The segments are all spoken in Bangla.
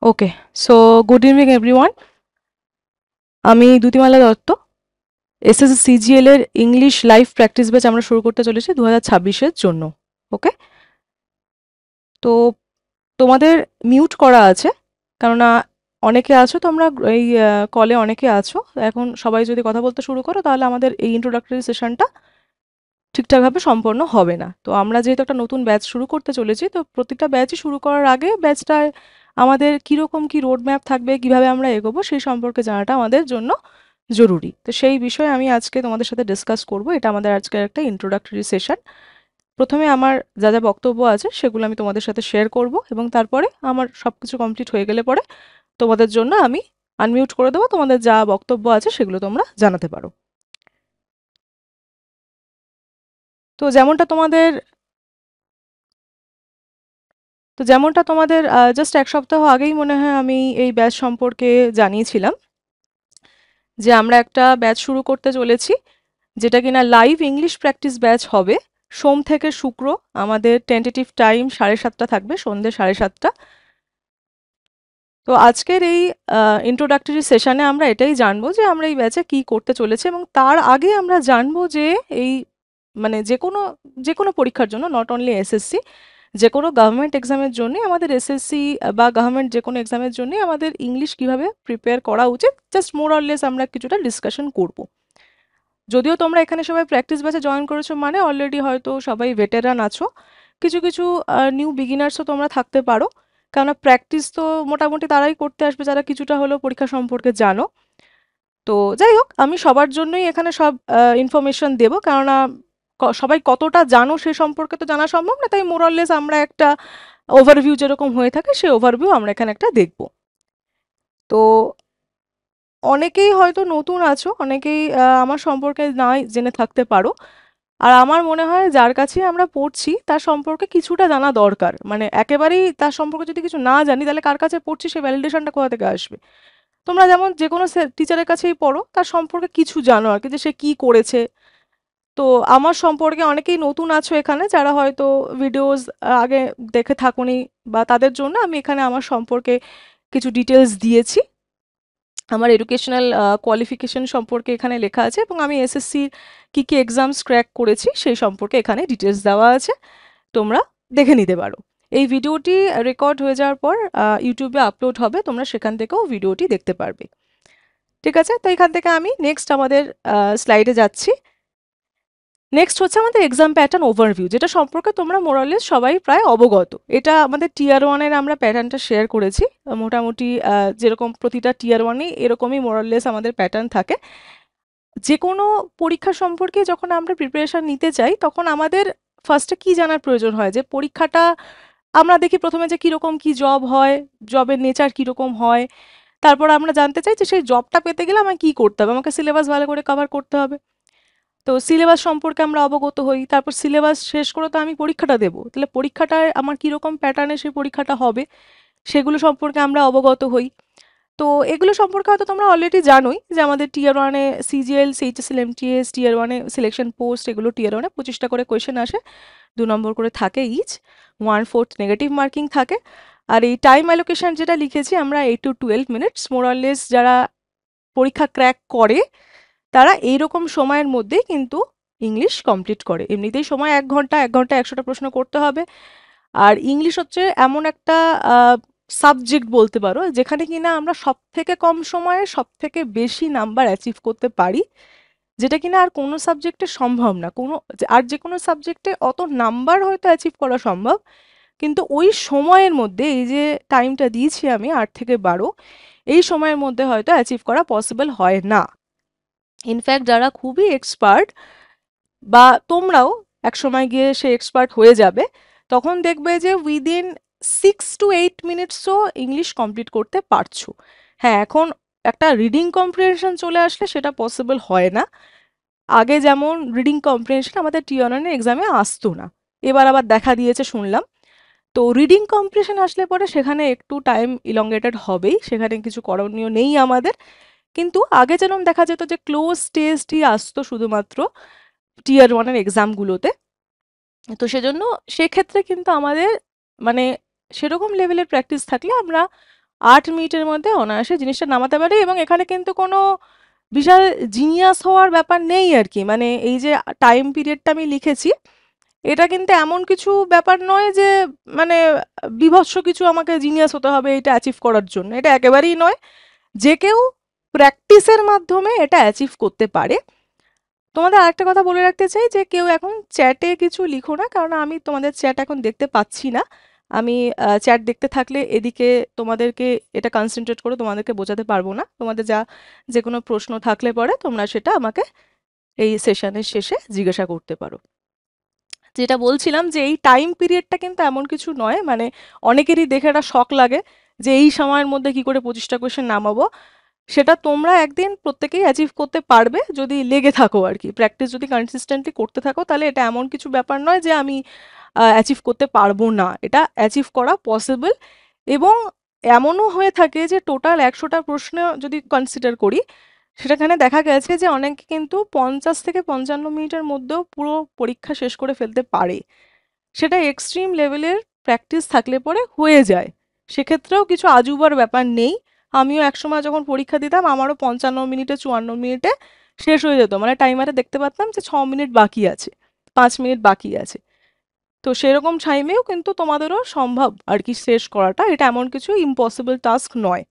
ওকে, সো গুড ইভিনিং এভরিওয়ান। আমি দ্যুতিমালা দত্ত। এসএসসি সিজিএল এর ইংলিশ লাইভ প্র্যাকটিস ব্যাচ আমরা শুরু করতে চলেছি 2026-এর জন্য। ওকে, তো তোমাদের মিউট করা আছে, কেননা অনেকে আছো তোমরা এই কলে, অনেকে আছো। এখন সবাই যদি কথা বলতে শুরু করো তাহলে আমাদের এই ইন্ট্রোডাক্টরি সেশনটা ঠিকঠাকভাবে সম্পন্ন হবে না। তো আমরা যেহেতু একটা নতুন ব্যাচ শুরু করতে চলেছি, তো প্রতিটা ব্যাচই শুরু করার আগে ব্যাচটায় আমাদের কীরকম কী রোড ম্যাপ থাকবে, কীভাবে আমরা এগোবো সেই সম্পর্কে জানাটা আমাদের জন্য জরুরি। তো সেই বিষয়ে আমি আজকে তোমাদের সাথে ডিসকাস করব। এটা আমাদের আজকের একটা ইন্ট্রোডাক্টরি সেশন। প্রথমে আমার যা যা বক্তব্য আছে সেগুলো আমি তোমাদের সাথে শেয়ার করব, এবং তারপরে আমার সব কিছু কমপ্লিট হয়ে গেলে পরে তোমাদের জন্য আমি আনমিউট করে দেবো। তোমাদের যা বক্তব্য আছে সেগুলো তোমরা জানাতে পারো। তো যেমনটা তোমাদের জাস্ট এক সপ্তাহ আগেই মনে হয় আমি এই ব্যাচ সম্পর্কে জানিয়েছিলাম যে আমরা একটা ব্যাচ শুরু করতে চলেছি, যেটা কিনা লাইভ ইংলিশ প্র্যাকটিস ব্যাচ হবে। সোম থেকে শুক্র আমাদের টেন্টেটিভ টাইম 7:30 থাকবে, সন্ধ্যে 7:30। তো আজকের এই ইন্ট্রোডাক্টরি সেশনে আমরা এটাই জানবো যে আমরা এই ব্যাচে কী করতে চলেছে, এবং তার আগে আমরা জানবো যে এই মানে যে কোনো পরীক্ষার জন্য, নট অনলি এসএসসি, যে কোনো গভর্নমেন্ট এক্সামের জন্যই আমাদের এসএসসি বা গভর্নমেন্ট যে কোনো এক্সামের জন্যই আমাদের ইংলিশ কিভাবে প্রিপেয়ার করা উচিত, জাস্ট মোর অর লেস আমরা কিছুটা ডিসকাশন করব। যদিও তোমরা এখানে সবাই প্র্যাকটিস ব্যাচে জয়েন করেছো, মানে অলরেডি হয়তো সবাই ভেটেরান আছো। কিছু কিছু নিউ বিগিনার্সও তোমরা থাকতে পারো, কেননা প্র্যাকটিস তো মোটামুটি তারাই করতে আসবে যারা কিছুটা হলেও পরীক্ষা সম্পর্কে জানো। তো যাই হোক, আমি সবার জন্যই এখানে সব ইনফরমেশন দেবো, কেননা সবাই কতটা জানো সে সম্পর্কে তো জানা সম্ভব না। তাই মোরাললেস আমরা একটা ওভারভিউ যেরকম হয়ে থাকে সেই ওভারভিউ আমরা এখানে একটা দেখব। তো অনেকেই হয়তো নতুন আছো, অনেকেই আমার সম্পর্কে নাই জেনে থাকতে পারো। আর আমার মনে হয় যার কাছে আমরা পড়ছি তার সম্পর্কে কিছুটা জানা দরকার। মানে একেবারেই তার সম্পর্কে যদি কিছু না জানি, তাহলে কার কাছে পড়ছি সেই ভ্যালিডেশনটা কোথা থেকে আসবে? তোমরা যেমন যে কোনো টিচারের কাছেই পড়ো, তার সম্পর্কে কিছু জানো আর কি, যে সে কী করেছে। তো আমার সম্পর্কে অনেকেই নতুন আছো এখানে, যারা হয়তো ভিডিওস আগে দেখে থাকোনি, বা তাদের জন্য আমি এখানে আমার সম্পর্কে কিছু ডিটেলস দিয়েছি। আমার এডুকেশনাল কোয়ালিফিকেশন সম্পর্কে এখানে লেখা আছে, এবং আমি এসএসসির কী কী এক্সামস ক্র্যাক করেছি সেই সম্পর্কে এখানে ডিটেলস দেওয়া আছে, তোমরা দেখে নিতে পারো। এই ভিডিওটি রেকর্ড হয়ে যাওয়ার পর ইউটিউবে আপলোড হবে, তোমরা সেখান থেকেও ভিডিওটি দেখতে পারবে। ঠিক আছে, তো এখান থেকে আমি নেক্সট আমাদের স্লাইডে যাচ্ছি। নেক্সট হচ্ছে আমাদের এক্সাম প্যাটার্ন ওভারভিউ, যেটা সম্পর্কে তোমরা মোরালেস সবাই প্রায় অবগত। এটা আমাদের টিয়ার ওয়ানের আমরা প্যাটার্নটা শেয়ার করেছি। মোটামুটি যেরকম প্রতিটা টিয়ার ওয়ানে এরকমই মোরালেস আমাদের প্যাটার্ন থাকে। যে কোনো পরীক্ষা সম্পর্কে যখন আমরা প্রিপারেশন নিতে চাই, তখন আমাদের ফার্স্টে কি জানার প্রয়োজন হয়, যে পরীক্ষাটা আমরা দেখি প্রথমে যে কীরকম কী জব হয়, জবের নেচার কীরকম হয়। তারপর আমরা জানতে চাই যে সেই জবটা পেতে গেলে আমায় কী করতে হবে, আমাকে সিলেবাস ভালো করে কভার করতে হবে। তো সিলেবাস সম্পর্কে আমরা অবগত হই, তারপর সিলেবাস শেষ করে তো আমি পরীক্ষাটা দেবো, তাহলে পরীক্ষাটায় আমার কীরকম প্যাটার্নে সেই পরীক্ষাটা হবে সেগুলো সম্পর্কে আমরা অবগত হই। তো এগুলো সম্পর্কে হয়তো তোমরা অলরেডি জানোই যে আমাদের টিয়ার ওয়ানে সিজিএল, সিএইচএসএল, এমটিএস, টিয়ার ওয়ানে সিলেকশন পোস্ট, এগুলো টিয়ার ওয়ানে 25টা করে কোয়েশ্চেন আসে, 2 নম্বর করে থাকে ইচ, 1/4 নেগেটিভ মার্কিং থাকে। আর এই টাইম অ্যালোকেশন যেটা লিখেছি আমরা 8 to 12 মিনিটস, মোরাললেস যারা পরীক্ষা ক্র্যাক করে তারা এইরকম সময়ের মধ্যেই কিন্তু ইংলিশ কমপ্লিট করে। এমনিতেই সময় 1 ঘন্টা, 1 ঘন্টায় 100টা প্রশ্ন করতে হবে। আর ইংলিশ হচ্ছে এমন একটা সাবজেক্ট বলতে পারো, যেখানে কিনা আমরা সবথেকে কম সময়ে সবথেকে বেশি নাম্বার অ্যাচিভ করতে পারি, যেটা কিনা আর কোনো সাবজেক্টে সম্ভব না। আর যে কোনো সাবজেক্টে অত নাম্বার হয়তো অ্যাচিভ করা সম্ভব, কিন্তু ওই সময়ের মধ্যে, এই যে টাইমটা দিয়েছি আমি 8 থেকে 12, এই সময়ের মধ্যে হয়তো অ্যাচিভ করা পসিবল হয় না। ইনফ্যাক্ট যারা খুবই এক্সপার্ট, বা তোমরাও একসময় গিয়ে সে এক্সপার্ট হয়ে যাবে, তখন দেখবে যে উইদিন 6 to 8 মিনিটসও ইংলিশ কমপ্লিট করতে পারছো। হ্যাঁ, এখন একটা রিডিং কম্প্রিহেনশন চলে আসলে সেটা পসিবল হয় না। আগে যেমন রিডিং কম্প্রিহেনশন আমাদের টিউটরের এক্সামে আসতো না, এবার আবার দেখা দিয়েছে শুনলাম। তো রিডিং কম্প্রিহেনশন আসলে পরে সেখানে একটু টাইম ইলংগেটেড হবেই, সেখানে কিছু করণীয় নেই আমাদের। কিন্তু আগে যেরকম দেখা যেত যে ক্লোজ টেস্টই আসতো শুধুমাত্র টিয়ার ওয়ানের এক্সামগুলোতে, তো সেজন্য সেক্ষেত্রে কিন্তু আমাদের মানে সেরকম লেভেলের প্র্যাকটিস থাকলে আমরা 8 মিনিটের মধ্যে অনায়াসে জিনিসটা নামাতে পারি। এবং এখানে কিন্তু কোনো বিশাল জিনিয়াস হওয়ার ব্যাপার নেই আর কি, মানে এই যে টাইম পিরিয়ডটা আমি লিখেছি এটা কিন্তু এমন কিছু ব্যাপার নয় যে মানে বীভৎস কিছু আমাকে জিনিয়াস হতে হবে এটা অ্যাচিভ করার জন্য, এটা একেবারেই নয়। যে কেউ প্র্যাকটিসের মাধ্যমে এটা অ্যাচিভ করতে পারে। তোমাদের আরেকটা কথা বলে রাখতে চাই যে কেউ এখন চ্যাটে কিছু লিখো না, কারণ আমি তোমাদের চ্যাট এখন দেখতে পাচ্ছি না। আমি চ্যাট দেখতে থাকলে এদিকে তোমাদেরকে এটা কনসেন্ট্রেট করে তোমাদেরকে বোঝাতে পারবো না। তোমাদের যে কোনো প্রশ্ন থাকলে পরে তোমরা সেটা আমাকে এই সেশনের শেষে জিজ্ঞাসা করতে পারো। যেটা বলছিলাম যে এই টাইম পিরিয়ডটা কিন্তু এমন কিছু নয়, মানে অনেকেরই দেখে একটা শখ লাগে যে এই সময়ের মধ্যে কি করে 25টা কোয়েশ্চেন নামাবো। সেটা তোমরা একদিন প্রত্যেকেই অ্যাচিভ করতে পারবে যদি লেগে থাকো আর কি, প্র্যাকটিস যদি কনসিস্টেন্টলি করতে থাকো, তাহলে এটা এমন কিছু ব্যাপার নয় যে আমি অ্যাচিভ করতে পারবো না, এটা অ্যাচিভ করা পসিবল। এবং এমনও হয়ে থাকে যে টোটাল 100টা প্রশ্ন যদি কনসিডার করি, সেটাখানে দেখা গেছে যে অনেকে কিন্তু 50 থেকে 55 মিনিটের মধ্যেও পুরো পরীক্ষা শেষ করে ফেলতে পারে। সেটা এক্সট্রিম লেভেলের প্র্যাকটিস থাকলে পরে হয়ে যায়, সেক্ষেত্রেও কিছু আজুবার ব্যাপার নেই। আমিও একসময় যখন পরীক্ষা দিতাম আমারও 55 মিনিটে 54 মিনিটে শেষ হয়ে যেত, মানে টাইমারে দেখতে পারতাম যে 6 মিনিট বাকি আছে, 5 মিনিট বাকি আছে। তো সেরকম টাইমেও কিন্তু তোমাদেরও সম্ভব আর কি শেষ করাটা, এটা এমন কিছু ইম্পসিবল টাস্ক নয়।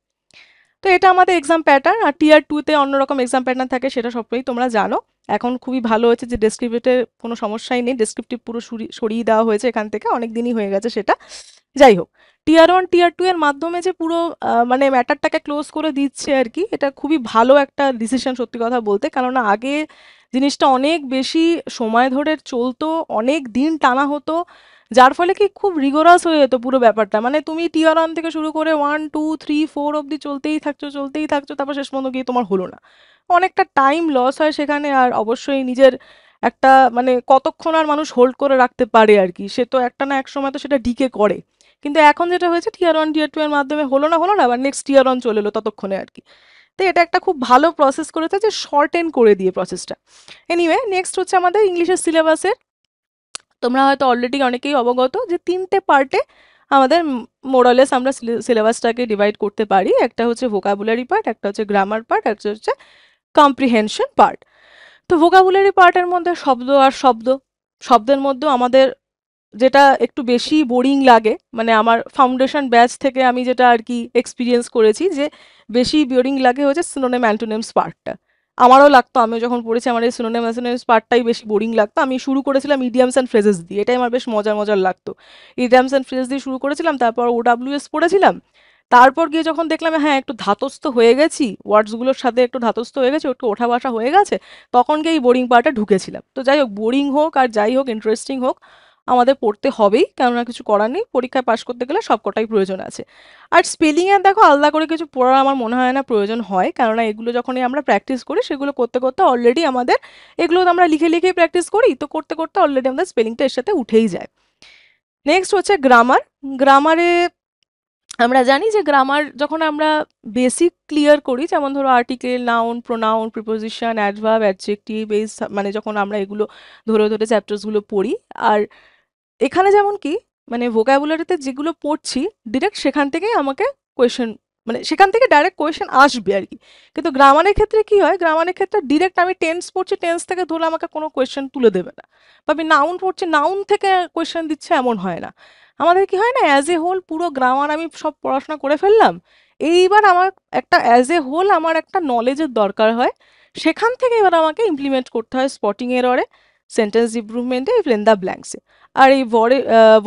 তো এটা আমাদের এক্সাম প্যাটার্ন। আর টিয়ার 2-তে অন্যরকম এক্সাম প্যাটার্ন থাকে, সেটা সবটাই তোমরা জানো। এখন খুবই ভালো হয়েছে যে ডেসক্রিপটিভে কোনো সমস্যাই নেই, ডেসক্রিপটিভ পুরো সরিয়ে দেওয়া হয়েছে এখান থেকে, অনেক দিনই হয়ে গেছে সেটা। যাই হোক, টিয়ার 1 টিয়ার 2 এর মাধ্যমে যে পুরো মানে ম্যাটারটাকে ক্লোজ করে দিচ্ছে আর কি, এটা খুবই ভালো একটা ডিসিশন সত্যি কথা বলতে। কেননা আগে জিনিসটা অনেক বেশি সময় ধরে চলতো, অনেক দিন টানা হতো, যার ফলে কি খুব রিগোরাস হয়ে যেত পুরো ব্যাপারটা। মানে তুমি টিয়ার 1 থেকে শুরু করে 1 2 3 4 অব্দি চলতেই থাকছো, তারপর শেষ পর্যন্ত গিয়ে তোমার হলো না, অনেকটা টাইম লস হয় সেখানে। আর অবশ্যই নিজের একটা মানে কতক্ষণ আর মানুষ হোল্ড করে রাখতে পারে আর কি, সে তো একটা না এক সময় তো সেটা ডিকে করে। কিন্তু এখন যেটা হয়েছে টিয়ার 1 টিয়ার 2 এর মাধ্যমে হলো না আবার নেক্সট টিয়ার 1 চলে এলো ততক্ষণে আর কি। তো এটা একটা খুব ভালো প্রসেস করেছে যে শর্টেন করে দিয়ে প্রসেসটা। এনিওয়ে, নেক্সট হচ্ছে আমাদের ইংলিশের সিলেবাসের। তোমরা হয়তো অলরেডি অনেকেই অবগত যে 3টে পার্টে আমাদের মোরালেস আমরা সিলেবাসটাকে ডিভাইড করতে পারি। একটা হচ্ছে ভোকাবুলারি পার্ট, একটা হচ্ছে গ্রামার পার্ট, একটা হচ্ছে কম্প্রিহেনশন পার্ট। তো ভোকাবুলারি পার্টের মধ্যে শব্দ আর শব্দের মধ্যেও আমাদের যেটা একটু বেশি বোরিং লাগে, মানে আমার ফাউন্ডেশন ব্যাচ থেকে আমি যেটা আর কি এক্সপিরিয়েন্স করেছি যে বেশি বোরিং লাগে হচ্ছে সিনোনিম অ্যান্টোনিমস পার্টটা। আমারও লাগতো, আমি যখন পড়েছি আমার এই সিনোনিম অ্যান্টোনিমস পার্টটাই বেশি বোরিং লাগতো। আমি শুরু করেছিলাম ইডিয়ামস অ্যান্ড ফ্রেজেস দিয়ে, এটাই আমার বেশ মজার লাগতো। ইডিয়ামস অ্যান্ড ফ্রেজেস দিয়ে শুরু করেছিলাম, তারপর ওডাব্লিউএস পড়েছিলাম। তারপর গিয়ে যখন দেখলাম হ্যাঁ একটু ধাতস্থ হয়ে গেছি, ওয়ার্ডসগুলোর সাথে একটু ধাতস্থ হয়ে গেছে, একটু ওঠা বসা হয়ে গেছে, তখন গিয়ে এই বোরিং পার্টে ঢুকেছিলাম। তো যাই হোক, বোরিং হোক আর যাই হোক, ইন্টারেস্টিং হোক, আমাদের পড়তে হবেই, কেননা কিছু করার নেই, পরীক্ষায় পাশ করতে গেলে সবকটাই প্রয়োজন আছে। আর স্পেলিংয়ের দেখো আলাদা করে কিছু পড়ার আমার মনে হয় না প্রয়োজন হয়, কেননা এগুলো যখনই আমরা প্র্যাকটিস করি সেগুলো করতে করতে অলরেডি আমাদের এগুলো তো আমরা লিখেই প্র্যাকটিস করি, তো করতে করতে অলরেডি আমাদের স্পেলিংটা এর সাথে উঠেই যায়। নেক্সট হচ্ছে গ্রামার। গ্রামারে আমরা জানি যে গ্রামার যখন আমরা বেসিক ক্লিয়ার করি, যেমন ধরো article, noun, pronoun, preposition, adverb, adjective, এই মানে যখন আমরা এগুলো ধরে ধরে চ্যাপ্টার্সগুলো পড়ি। আর এখানে যেমন কি মানে ভোকাবুলারিতে যেগুলো পড়ছি ডিরেক্ট সেখান থেকেই আমাকে কোয়েশ্চেন, মানে সেখান থেকে ডাইরেক্ট কোয়েশ্চেন আসবে আর কি। কিন্তু গ্রামারের ক্ষেত্রে কি হয়, গ্রামারের ক্ষেত্রে ডিরেক্ট আমি টেন্স পড়ছি, টেন্স থেকে ধরে আমাকে কোনো কোয়েশ্চেন তুলে দেবে না। বা আমি নাউন পড়ছি, নাউন থেকে কোয়েশ্চেন দিচ্ছে, এমন হয় না। আমাদের কি হয় না, অ্যাজ এ হোল পুরো গ্রামার আমি সব পড়াশোনা করে ফেললাম, এইবার আমার একটা অ্যাজ এ হোল আমার একটা নলেজের দরকার হয়, সেখান থেকে এবার আমাকে ইমপ্লিমেন্ট করতে হয় স্পটিং এররে, সেন্টেন্স ইমপ্রুভমেন্টে, ফিল ইন দ্য ব্ল্যাঙ্কসে। আর এই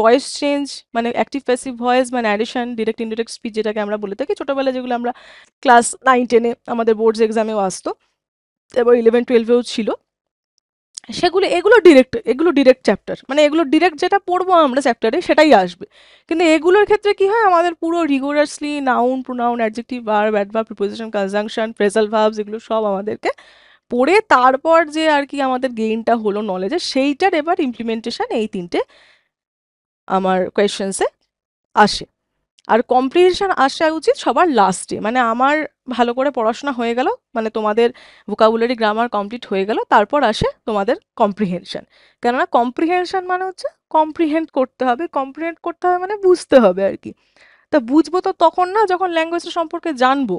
ভয়েস চেঞ্জ মানে অ্যাক্টিভ প্যাসিভ ভয়েস মানে অ্যাডিশন, ডিরেক্ট ইনডিরেক্ট স্পিচ যেটাকে আমরা বলে থাকি, ছোটোবেলায় যেগুলো আমরা ক্লাস 9-10-এ আমাদের বোর্ডস এক্সামেও আসতো, এবার 11-12-এও ছিল, এগুলো ডিরেক্ট চ্যাপ্টার, মানে এগুলো ডিরেক্ট যেটা পড়বো আমরা চ্যাপ্টারে সেটাই আসবে। কিন্তু এগুলোর ক্ষেত্রে কি হয়, আমাদের পুরো rigorously noun, pronoun, adjective, verb, adverb, preposition, conjunction, phrasal verbs, এগুলো সব আমাদেরকে পড়ে তারপর যে আর কি আমাদের গেইনটা হলো নলেজের, সেইটার এবার ইমপ্লিমেন্টেশন এই 3টে আমার কোয়েশ্চেন্সে আসে। আর কম্প্রিহেনশন আসা উচিত সবার লাস্টে, মানে আমার ভালো করে পড়াশোনা হয়ে গেল, মানে তোমাদের ভোকাবুলারি গ্রামার কমপ্লিট হয়ে গেল, তারপর আসে তোমাদের কম্প্রিহেনশন। কেননা কম্প্রিহেনশন মানে হচ্ছে কম্প্রিহেন্ড করতে হবে, কম্প্রিহেন্ড করতে হবে মানে বুঝতে হবে আর কি। তা বুঝবো তো তখন না যখন ল্যাঙ্গুয়েজটা সম্পর্কে জানবো,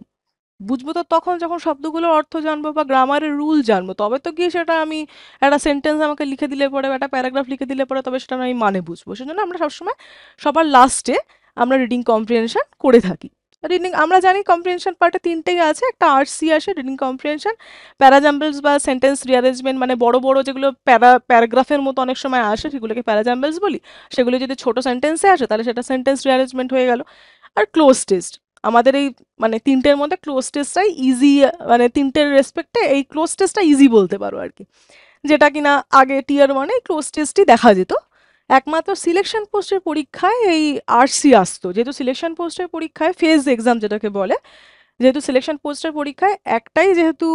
বুঝবো তো তখন যখন শব্দগুলোর অর্থ জানবো বা গ্রামারের রুল জানবো, তবে তো গিয়ে সেটা আমি একটা সেন্টেন্স আমাকে লিখে দিলে পরে বা একটা প্যারাগ্রাফ লিখে দিলে পরে তবে সেটা আমি মানে বুঝবো। সেজন্য আমরা সবসময় সবার লাস্টে আমরা রিডিং কম্প্রিহেনশন করে থাকি। রিডিং আমরা জানি কম্প্রিহেনশন পার্টে তিনটেই আছে, একটা আরসি আসে রিডিং কম্প্রিহেনশন, প্যারাজাম্বলস বা সেন্টেন্স রিঅ্যারেঞ্জমেন্ট, মানে বড় বড় যেগুলো প্যারাগ্রাফের মতো অনেক সময় আসে সেগুলোকে প্যারাজাম্বলস বলি, সেগুলো যদি ছোট সেন্টেন্সে আসে তাহলে সেটা সেন্টেন্স রিঅ্যারেঞ্জমেন্ট হয়ে গেল। আর ক্লোজ টেস্ট, আমাদের এই মানে তিনটের মধ্যে ক্লোজ টেস্টটাই ইজি, মানে তিনটের রেসপেক্টে এই ক্লোজ টেস্টটা ইজি বলতে পারো আর কি, যেটা কিনা আগে টিয়ার ওয়ানে ক্লোজ টেস্টই দেখা যেত। একমাত্র সিলেকশন পোস্টের পরীক্ষায় এই আরসি আসতো, যেহেতু সিলেকশন পোস্টের পরীক্ষায় ফেজ এক্সাম যেটাকে বলে, যেহেতু সিলেকশন পোস্টের পরীক্ষায় একটাই যেহেতু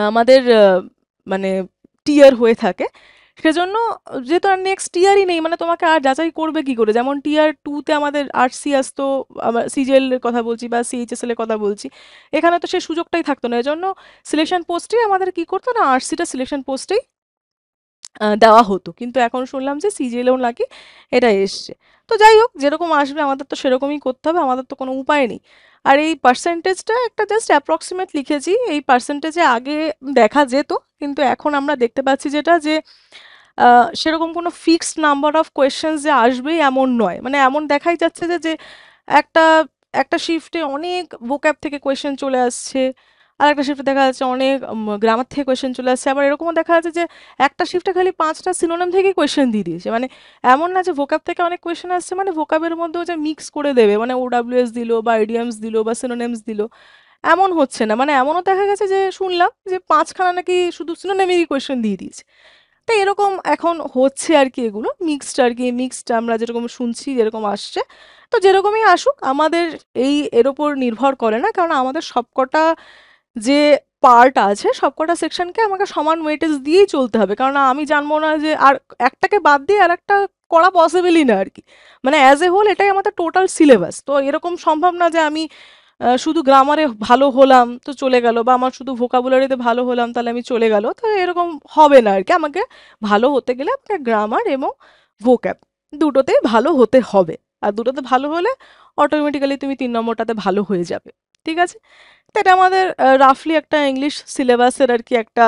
আমাদের মানে টিয়ার হয়ে থাকে, সেজন্য যেহেতু আর নেক্সট টিয়ারই নেই, মানে তোমাকে আর যাচাই করবে কি করে, যেমন টিয়ার টুতে আমাদের আরসি আসতো, সিজিএল এর কথা বলছি বা সিএইচএসএল এর কথা বলছি, এখানে তো সেই সুযোগটাই থাকতো না, এজন্য সিলেকশন পোস্টেই আমাদের কি করতো না, আরসিটা সিলেকশন পোস্টেই দেওয়া হতো। কিন্তু এখন শুনলাম যে সিজিএলেও নাকি এটা এসছে। তো যাই হোক, যেরকম আসবে আমাদের তো সেরকমই করতে হবে, আমাদের তো কোনো উপায় নেই। আর এই পার্সেন্টেজটা একটা জাস্ট অ্যাপ্রক্সিমেট লিখেছি, এই পার্সেন্টেজে আগে দেখা যেত, কিন্তু এখন আমরা দেখতে পাচ্ছি যেটা যে সেরকম কোনো ফিক্সড নাম্বার অফ কোয়েশ্চেন্স যে আসবেই এমন নয়, মানে এমন দেখাই যাচ্ছে যে যে একটা একটা শিফটে অনেক ভোক্যাব থেকে কোয়েশ্চেন চলে আসছে, আর একটা শিফটে দেখা যাচ্ছে অনেক গ্রামার থেকে কোয়েশ্চেন চলে আসছে, আবার এরকমও দেখা যাচ্ছে যে একটা শিফটে খালি 5টা সিনোনিম থেকেই কোয়েশ্চেন দিয়ে দিয়েছে। মানে এমন না যে ভোক্যাব থেকে অনেক কোয়েশ্চেন আসছে মানে ভোক্যাবের মধ্যেও যে মিক্স করে দেবে, মানে ওডাব্লিউএস দিল বা ইডিয়ামস দিল বা সিনোনিমস দিল, এমন হচ্ছে না। মানে এমনও দেখা গেছে যে শুনলাম যে 5খানা নাকি শুধু সিনোনিমেরই কোয়েশ্চেন দিয়ে দিয়েছে। তো এরকম এখন হচ্ছে আর কি, এগুলো মিক্সড আর কি, মিক্সড আমরা যেরকম শুনছি যেরকম আসছে। তো যেরকমই আসুক আমাদের এই এর ওপর নির্ভর করে না, কারণ আমাদের সবকটা যে পার্ট আছে সবকটা সেকশনকে আমাকে সমান ওয়েটেজ দিয়েই চলতে হবে, কারণ আমি জানবো না যে আর একটাকে বাদ দিয়ে আর একটা করা পসিবলই না আর কি। মানে অ্যাজ এ হোল এটাই আমাদের টোটাল সিলেবাস, তো এরকম সম্ভব না যে আমি শুধু গ্রামারে ভালো হলাম তো চলে গেল, বা আমার শুধু ভোকাবুলারিতে ভালো হলাম তাহলে আমি চলে গেল, তো এরকম হবে না আর কি। আমাকে ভালো হতে গেলে আপনার গ্রামার এবং ভোক্যাব দুটোতেই ভালো হতে হবে, আর দুটোতে ভালো হলে অটোমেটিক্যালি তুমি 3 নম্বরটাতে ভালো হয়ে যাবে। ঠিক আছে, তো এটা আমাদের রাফলি একটা ইংলিশ সিলেবাসের আর কি একটা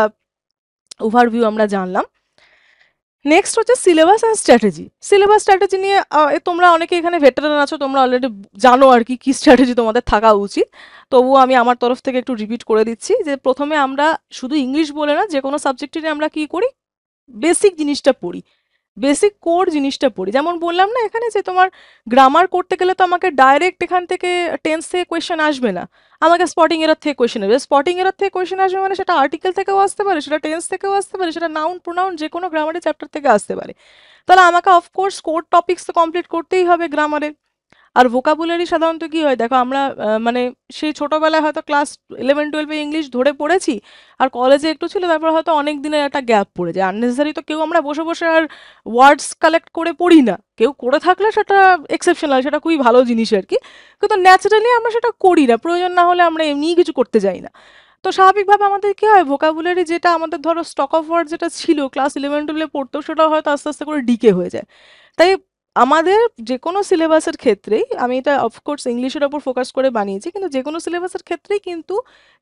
ওভারভিউ আমরা জানলাম। নেক্সট হচ্ছে syllabus and strategy. Syllabus strategy নিয়ে তোমরা অনেকে এখানে ভেটারান আছো, তোমরা অলরেডি জানো আর কি কী স্ট্র্যাটেজি তোমাদের থাকা উচিত। তবুও আমি আমার তরফ থেকে একটু রিপিট করে দিচ্ছি যে প্রথমে আমরা শুধু ইংলিশ বলে না, যে কোনো সাবজেক্টে আমরা কী করি, বেসিক জিনিসটা পড়ি, বেসিক কোর জিনিসটা পড়ি। যেমন বললাম না এখানে যে তোমার গ্রামার করতে গেলে তো আমাকে ডাইরেক্ট এখান থেকে টেন্স থেকে কোয়েশ্চেন আসবে না, আমাকে স্পটিং এরর থেকে কোয়েশ্চেন আসবে। স্পটিং এরর থেকে কোয়েশ্চেন আসবে মানে সেটা আর্টিকেল থেকেও আসতে পারে, সেটা টেন্স থেকেও আসতে পারে, সেটা নাউন প্রোনাউন যে কোনো গ্রামারের চ্যাপ্টার থেকে আসতে পারে। তাহলে আমাকে অফকোর্স কোর টপিক্স তো কমপ্লিট করতেই হবে গ্রামারের। আর ভোকাবুলারি সাধারণত কি হয় দেখো, আমরা মানে সেই ছোটবেলায় হয়তো ক্লাস 11-12 ইংলিশ ধরে পড়েছি, আর কলেজে একটু ছিল, তারপর হয়তো অনেক দিনের একটা গ্যাপ পড়ে যায় আননেসেসারি। তো কেউ আমরা বসে বসে আর ওয়ার্ডস কালেক্ট করে পড়ি না, কেউ করে থাকলে সেটা এক্সেপশনাল, সেটা খুবই ভালো জিনিস আর কি, কিন্তু ন্যাচারালি আমরা সেটা করি না, প্রয়োজন না হলে আমরা এমনিই কিছু করতে যাই না। তো স্বাভাবিকভাবে আমাদের কি হয়, ভোকাবুলারি যেটা আমাদের ধরো স্টক অফ ওয়ার্ড যেটা ছিল ক্লাস 11-12 পড়তো, সেটা হয়তো আস্তে আস্তে করে ডিকে হয়ে যায়। তাই আমাদের যে কোনো সিলেবাসের ক্ষেত্রেই, আমি এটা অফকোর্স ইংলিশের ওপর ফোকাস করে বানিয়েছি, কিন্তু যে কোনো সিলেবাসের ক্ষেত্রেই কিন্তু,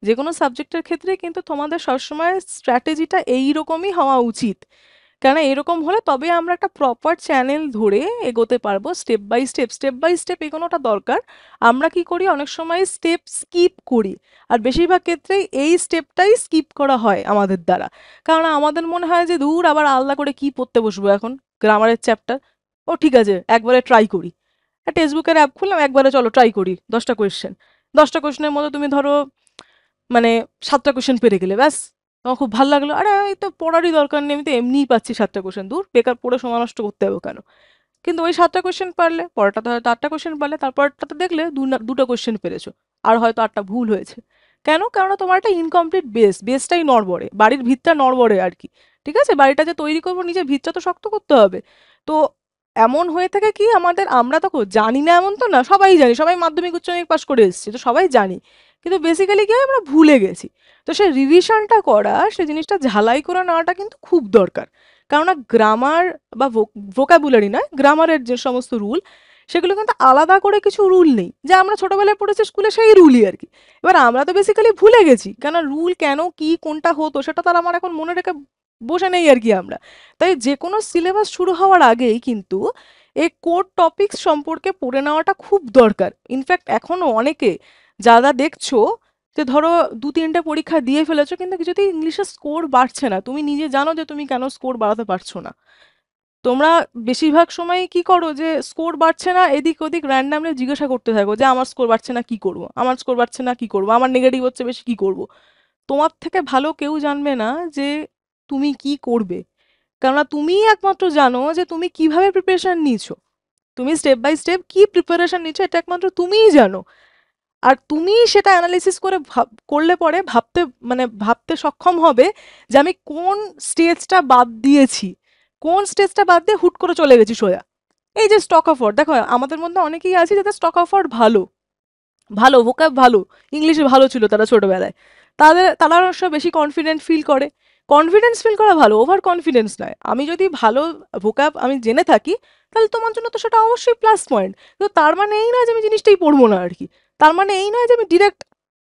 যে কোনো সাবজেক্টের ক্ষেত্রেই কিন্তু তোমাদের সবসময় স্ট্র্যাটেজিটা এইরকমই হওয়া উচিত। কেন এরকম হলে তবে আমরা একটা প্রপার চ্যানেল ধরে এগোতে পারবো, step by step, step by step এগোনোটা দরকার। আমরা কি করি, অনেক সময় স্টেপ স্কিপ করি, আর বেশিরভাগ ক্ষেত্রেই এই স্টেপটাই স্কিপ করা হয় আমাদের দ্বারা। কারণ আমাদের মনে হয় যে দূর আবার আলাদা করে কি পড়তে বসবো এখন, গ্রামারের চ্যাপ্টার, ও ঠিক আছে একবারে ট্রাই করি, টেক্সট বুকের অ্যাপ খুললাম একবারে চলো ট্রাই করি 10টা কোয়েশ্চেন, 10টা কোয়েশ্চেনের মধ্যে তুমি ধরো মানে 7টা কোয়েশ্চেন পেরে গেলে, ব্যাস তোমার খুব ভালো লাগলো, আরে এই তো পড়ারই দরকার নেই, আমি তো এমনিই পাচ্ছি 7টা কোয়েশ্চেন, দূর বেকার পড়ে সময় নষ্ট করতে হবে কেন। কিন্তু ওই 7টা কোয়েশ্চেন পারলে পরেরটাতে হয়তো 8টা কোয়েশ্চেন পারলে, তারপরটাতে দেখলে দুটো কোয়েশ্চেন পেরেছো, আর হয়তো 8টা ভুল হয়েছে। কেন, কেননা তোমার একটা ইনকমপ্লিট বেসটাই নড়বড়ে, বাড়ির ভিতটা নড়বড়ে আর কি। ঠিক আছে, বাড়িটা যে তৈরি করবো নিজের ভিতটা তো শক্ত করতে হবে। তো এমন হয়ে থাকে কি আমাদের, আমরা তো জানি না এমন তো না, সবাই জানি, সবাই মাধ্যমিক উচ্চ মাধ্যমিক পাশ করে এসেছি, তো সবাই জানি, কিন্তু বেসিক্যালি কি হয় আমরা ভুলে গেছি। তো সেই রিভিশনটা করা, সেই জিনিসটা ঝালাই করে নেওয়াটা কিন্তু খুব দরকার। কেননা গ্রামার বা ভোকাবুলারি নয়, গ্রামারের যে সমস্ত রুল, সেগুলো কিন্তু আলাদা করে কিছু রুল নেই, যা আমরা ছোটবেলায় পড়েছি স্কুলে সেই রুলই আর কি। এবার আমরা তো বেসিক্যালি ভুলে গেছি, কেন রুল কেন কি কোনটা হতো সেটা তো আর আমার এখন মনে রেখে বসে নেই আর কি আমরা। তাই যে কোনো সিলেবাস শুরু হওয়ার আগেই কিন্তু এই কোর টপিকস সম্পর্কে পড়ে নেওয়াটা খুব দরকার। ইনফ্যাক্ট এখনো অনেকে যারা দেখছো যে ধরো 2-3টে পরীক্ষা দিয়ে ফেলেছো কিন্তু কিছুতেই ইংলিশে স্কোর বাড়ছে না, তুমি নিজে জানো যে তুমি কেন স্কোর বাড়াতে পারছো না। তোমরা বেশিরভাগ সময় কি করো যে স্কোর বাড়ছে না এদিক ওদিক র্যান্ডামলি জিজ্ঞাসা করতে থাকো যে আমার স্কোর বাড়ছে না কি করব, আমার স্কোর বাড়ছে না কি করব, আমার নেগেটিভ হচ্ছে বেশি কি করব। তোমার থেকে ভালো কেউ জানবে না যে তুমি কি করবে, কেননা তুমিই একমাত্র জানো যে তুমি কিভাবে প্রিপারেশন নিয়েছো, তুমি স্টেপ বাই স্টেপ কি প্রিপারেশন নিচ্ছ এটা একমাত্র তুমিই জানো। আর তুমি সেটা অ্যানালিসিস করে করলে পরে ভাবতে সক্ষম হবে যে আমি কোন স্টেজটা বাদ দিয়েছি, কোন স্টেজটা বাদ দিয়ে হুট করে চলে গেছি সোজা। এই যে স্টক অফ ওয়ার্ড দেখো, আমাদের মধ্যে অনেকেই আছে যাদের স্টক অফ ওয়ার্ড ভালো, ভালো ভোকাব ভালো, ইংলিশে ভালো ছিল তারা ছোটবেলায়, তারা অবশ্য বেশি কনফিডেন্ট ফিল করে। কনফিডেন্স ফিল করা ভালো, ওভার কনফিডেন্স নয়। আমি যদি ভালো ভোকাব আমি জেনে থাকি তাহলে তোমার জন্য তো সেটা অবশ্যই প্লাস পয়েন্ট, কিন্তু তার মানে এই নয় যে আমি জিনিসটাই পড়বো না আর কি। তার মানে এই নয় যে আমি ডিরেক্ট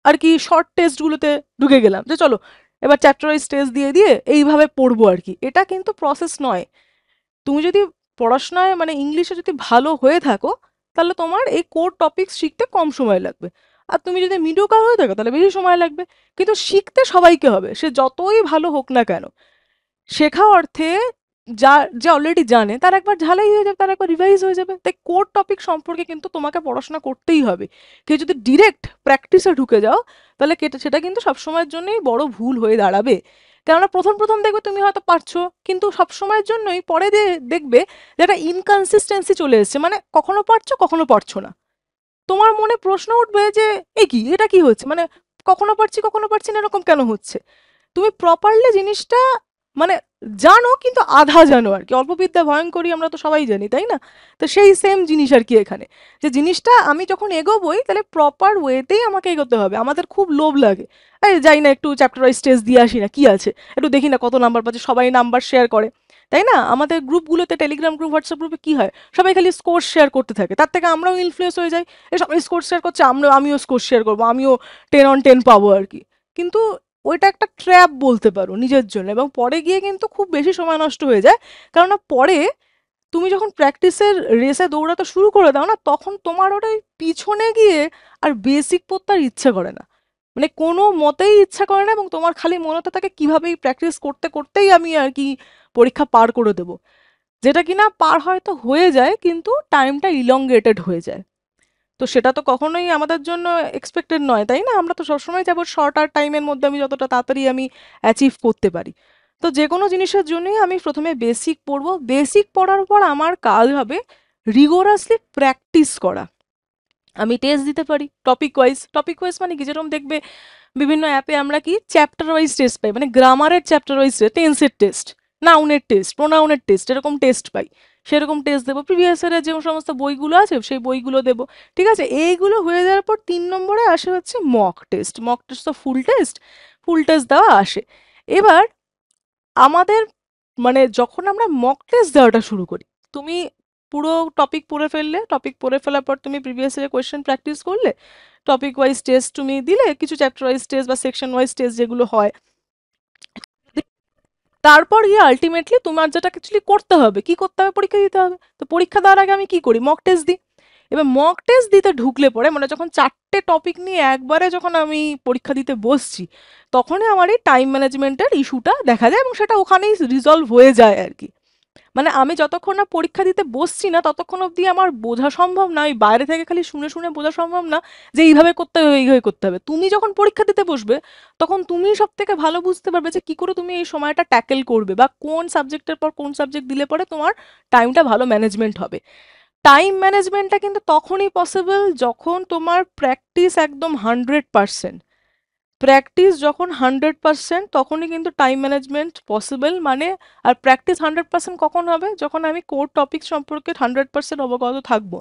আর কি শর্ট টেস্টগুলোতে ঢুকে গেলাম যে চলো এবার চ্যাপ্টার ওয়াইজ টেস্ট দিয়ে দিয়ে এইভাবে পড়বো আর কি। এটা কিন্তু প্রসেস নয়। তুমি যদি পড়াশোনায় ইংলিশে যদি ভালো হয়ে থাকো তাহলে তোমার এই কোর টপিকস শিখতে কম সময় লাগবে। আর তুমি যদি মিডিওকার হয়ে থাকো তাহলে বেশি সময় লাগবে। কিন্তু শিখতে সবাইকে হবে, সে যতই ভালো হোক না কেন। শেখা অর্থে যা যে অলরেডি জানে তার একবার ঝালাই হয়ে যাবে, তার একবার রিভাইজ হয়ে যাবে। তাই কোর টপিক সম্পর্কে কিন্তু তোমাকে পড়াশোনা করতেই হবে। কেউ যদি ডিরেক্ট প্র্যাকটিসে ঢুকে যাও তাহলে সেটা কিন্তু সবসময়ের জন্যই বড় ভুল হয়ে দাঁড়াবে। কেননা প্রথম প্রথম দেখবে তুমি হয়তো পারছো, কিন্তু সবসময়ের জন্যই পরে দেখবে যে একটা ইনকনসিস্টেন্সি চলে এসছে, কখনো পারছো কখনো পারছো না। তোমার মনে প্রশ্ন উঠবে যে কি এটা কি হচ্ছে, কখনো পারছি কখনো পারছি না এরকম কেন হচ্ছে। তুমি প্রপারলি জিনিসটা মানে জানো কিন্তু আধা জানো আর কি। অল্প বিদ্যা ভয়ঙ্করী আমরা তো সবাই জানি, তাই না? তো সেই সেম জিনিস আর কি এখানে, যে জিনিসটা আমি যখন এগোবই তাহলে প্রপার ওয়েতেই আমাকে এগোতে হবে। আমাদের খুব লোভ লাগে, এই যাই না একটু চ্যাপ্টার ওয়াইজ টেস্ট দিয়ে আসি না, কি আছে একটু দেখি না কত নাম্বার পাচ্ছে, সবাই নাম্বার শেয়ার করে, তাই না? আমাদের গ্রুপগুলোতে টেলিগ্রাম গ্রুপ হোয়াটসঅ্যাপ গ্রুপে কি হয়, সবাই খালি স্কোর শেয়ার করতে থাকে, তার থেকে আমরাও ইনফ্লুয়েন্স হয়ে যাই। এই সবাই স্কোর শেয়ার করছে, আমিও স্কোর শেয়ার করবো, আমিও 10 on 10 পাবো আর কি। কিন্তু ওইটা একটা ট্র্যাপ বলতে পারো নিজের জন্য, এবং পরে গিয়ে কিন্তু খুব বেশি সময় নষ্ট হয়ে যায়। কেননা পরে তুমি যখন প্র্যাকটিসের রেসে দৌড়াতে শুরু করে দাও না, তখন তোমার ওটাই পিছনে গিয়ে আর বেসিক পড়তে আর ইচ্ছে করে না, কোনো মতেই ইচ্ছা করে না, এবং তোমার খালি মনে হতে থাকে কিভাবে প্র্যাকটিস করতে করতেই আমি আর কি পরীক্ষা পার করে দেবো। যেটা কিনা পার হয়তো হয়ে যায় কিন্তু টাইমটা ইলংগেটেড হয়ে যায়। তো সেটা তো কখনোই আমাদের জন্য এক্সপেক্টেড নয়, তাই না? আমরা তো সবসময় যাবো শর্টার টাইমের মধ্যে আমি যতটা তাড়াতাড়ি আমি অ্যাচিভ করতে পারি। তো যে কোনো জিনিসের জন্যই আমি প্রথমে বেসিক পড়বো, বেসিক পড়ার পর আমার কাজ হবে রিগোরাসলি প্র্যাকটিস করা। আমি টেস্ট দিতে পারি টপিক ওয়াইজ, কি যেরকম দেখবে বিভিন্ন অ্যাপে আমরা কি চ্যাপ্টার ওয়াইজ টেস্ট পাই, গ্রামারের চ্যাপ্টার ওয়াইজ, টেন্সের টেস্ট, নাউনের টেস্ট, প্রোনাউনের টেস্ট, এরকম টেস্ট পাই। সেরকম টেস্ট দেবো, প্রিভিয়াস ইয়ারের যে সমস্ত বইগুলো আছে সেই বইগুলো দেবো। ঠিক আছে, এইগুলো হয়ে যাওয়ার পর 3 নম্বরে আসে হচ্ছে মক টেস্ট। মক টেস্ট তো ফুল টেস্ট দেওয়া আসে। এবার আমাদের যখন আমরা মক টেস্ট দেওয়াটা শুরু করি, তুমি পুরো টপিক পড়ে ফেলার পর তুমি প্রিভিয়াস ইয়ারের কোয়েশ্চেন প্র্যাকটিস করলে, টপিক ওয়াইজ টেস্ট তুমি দিলে, কিছু চ্যাপ্টার ওয়াইজ টেস্ট বা সেকশন ওয়াইজ টেস্ট যেগুলো হয়, তারপর গিয়ে আলটিমেটলি তোমার যেটা অ্যাকচুয়ালি করতে হবে, কি করতে হবে, পরীক্ষা দিতে হবে। তো পরীক্ষা দেওয়ার আগে আমি কি করি, মক টেস্ট দিই। এবার মক টেস্ট দিতে ঢুকলে পরে যখন 4টে টপিক নিয়ে একবারে যখন আমি পরীক্ষা দিতে বসছি, তখনই আমার এই টাইম ম্যানেজমেন্টের ইস্যুটা দেখা যায়, এবং সেটা ওখানেই রিজলভ হয়ে যায় আর কি। আমি যতক্ষণ না পরীক্ষা দিতে বসছি না ততক্ষণ অবধি আমার বোঝা সম্ভব না, ওই বাইরে থেকে খালি শুনে শুনে বোঝা সম্ভব না যে এইভাবে করতে হবে এইভাবে করতে হবে। তুমি যখন পরীক্ষা দিতে বসবে তখন তুমি সব থেকে ভালো বুঝতে পারবে যে কি করে তুমি এই সময়টা ট্যাকেল করবে, বা কোন সাবজেক্টের পর কোন সাবজেক্ট দিলে পরে তোমার টাইমটা ভালো ম্যানেজমেন্ট হবে। টাইম ম্যানেজমেন্টটা কিন্তু তখনই পসিবল যখন তোমার প্র্যাকটিস একদম 100%। প্র্যাকটিস যখন 100% তখনই কিন্তু টাইম ম্যানেজমেন্ট পসিবল। আর প্র্যাকটিস 100% কখন হবে, যখন আমি কোর টপিক সম্পর্কে 100% অবগত থাকবো।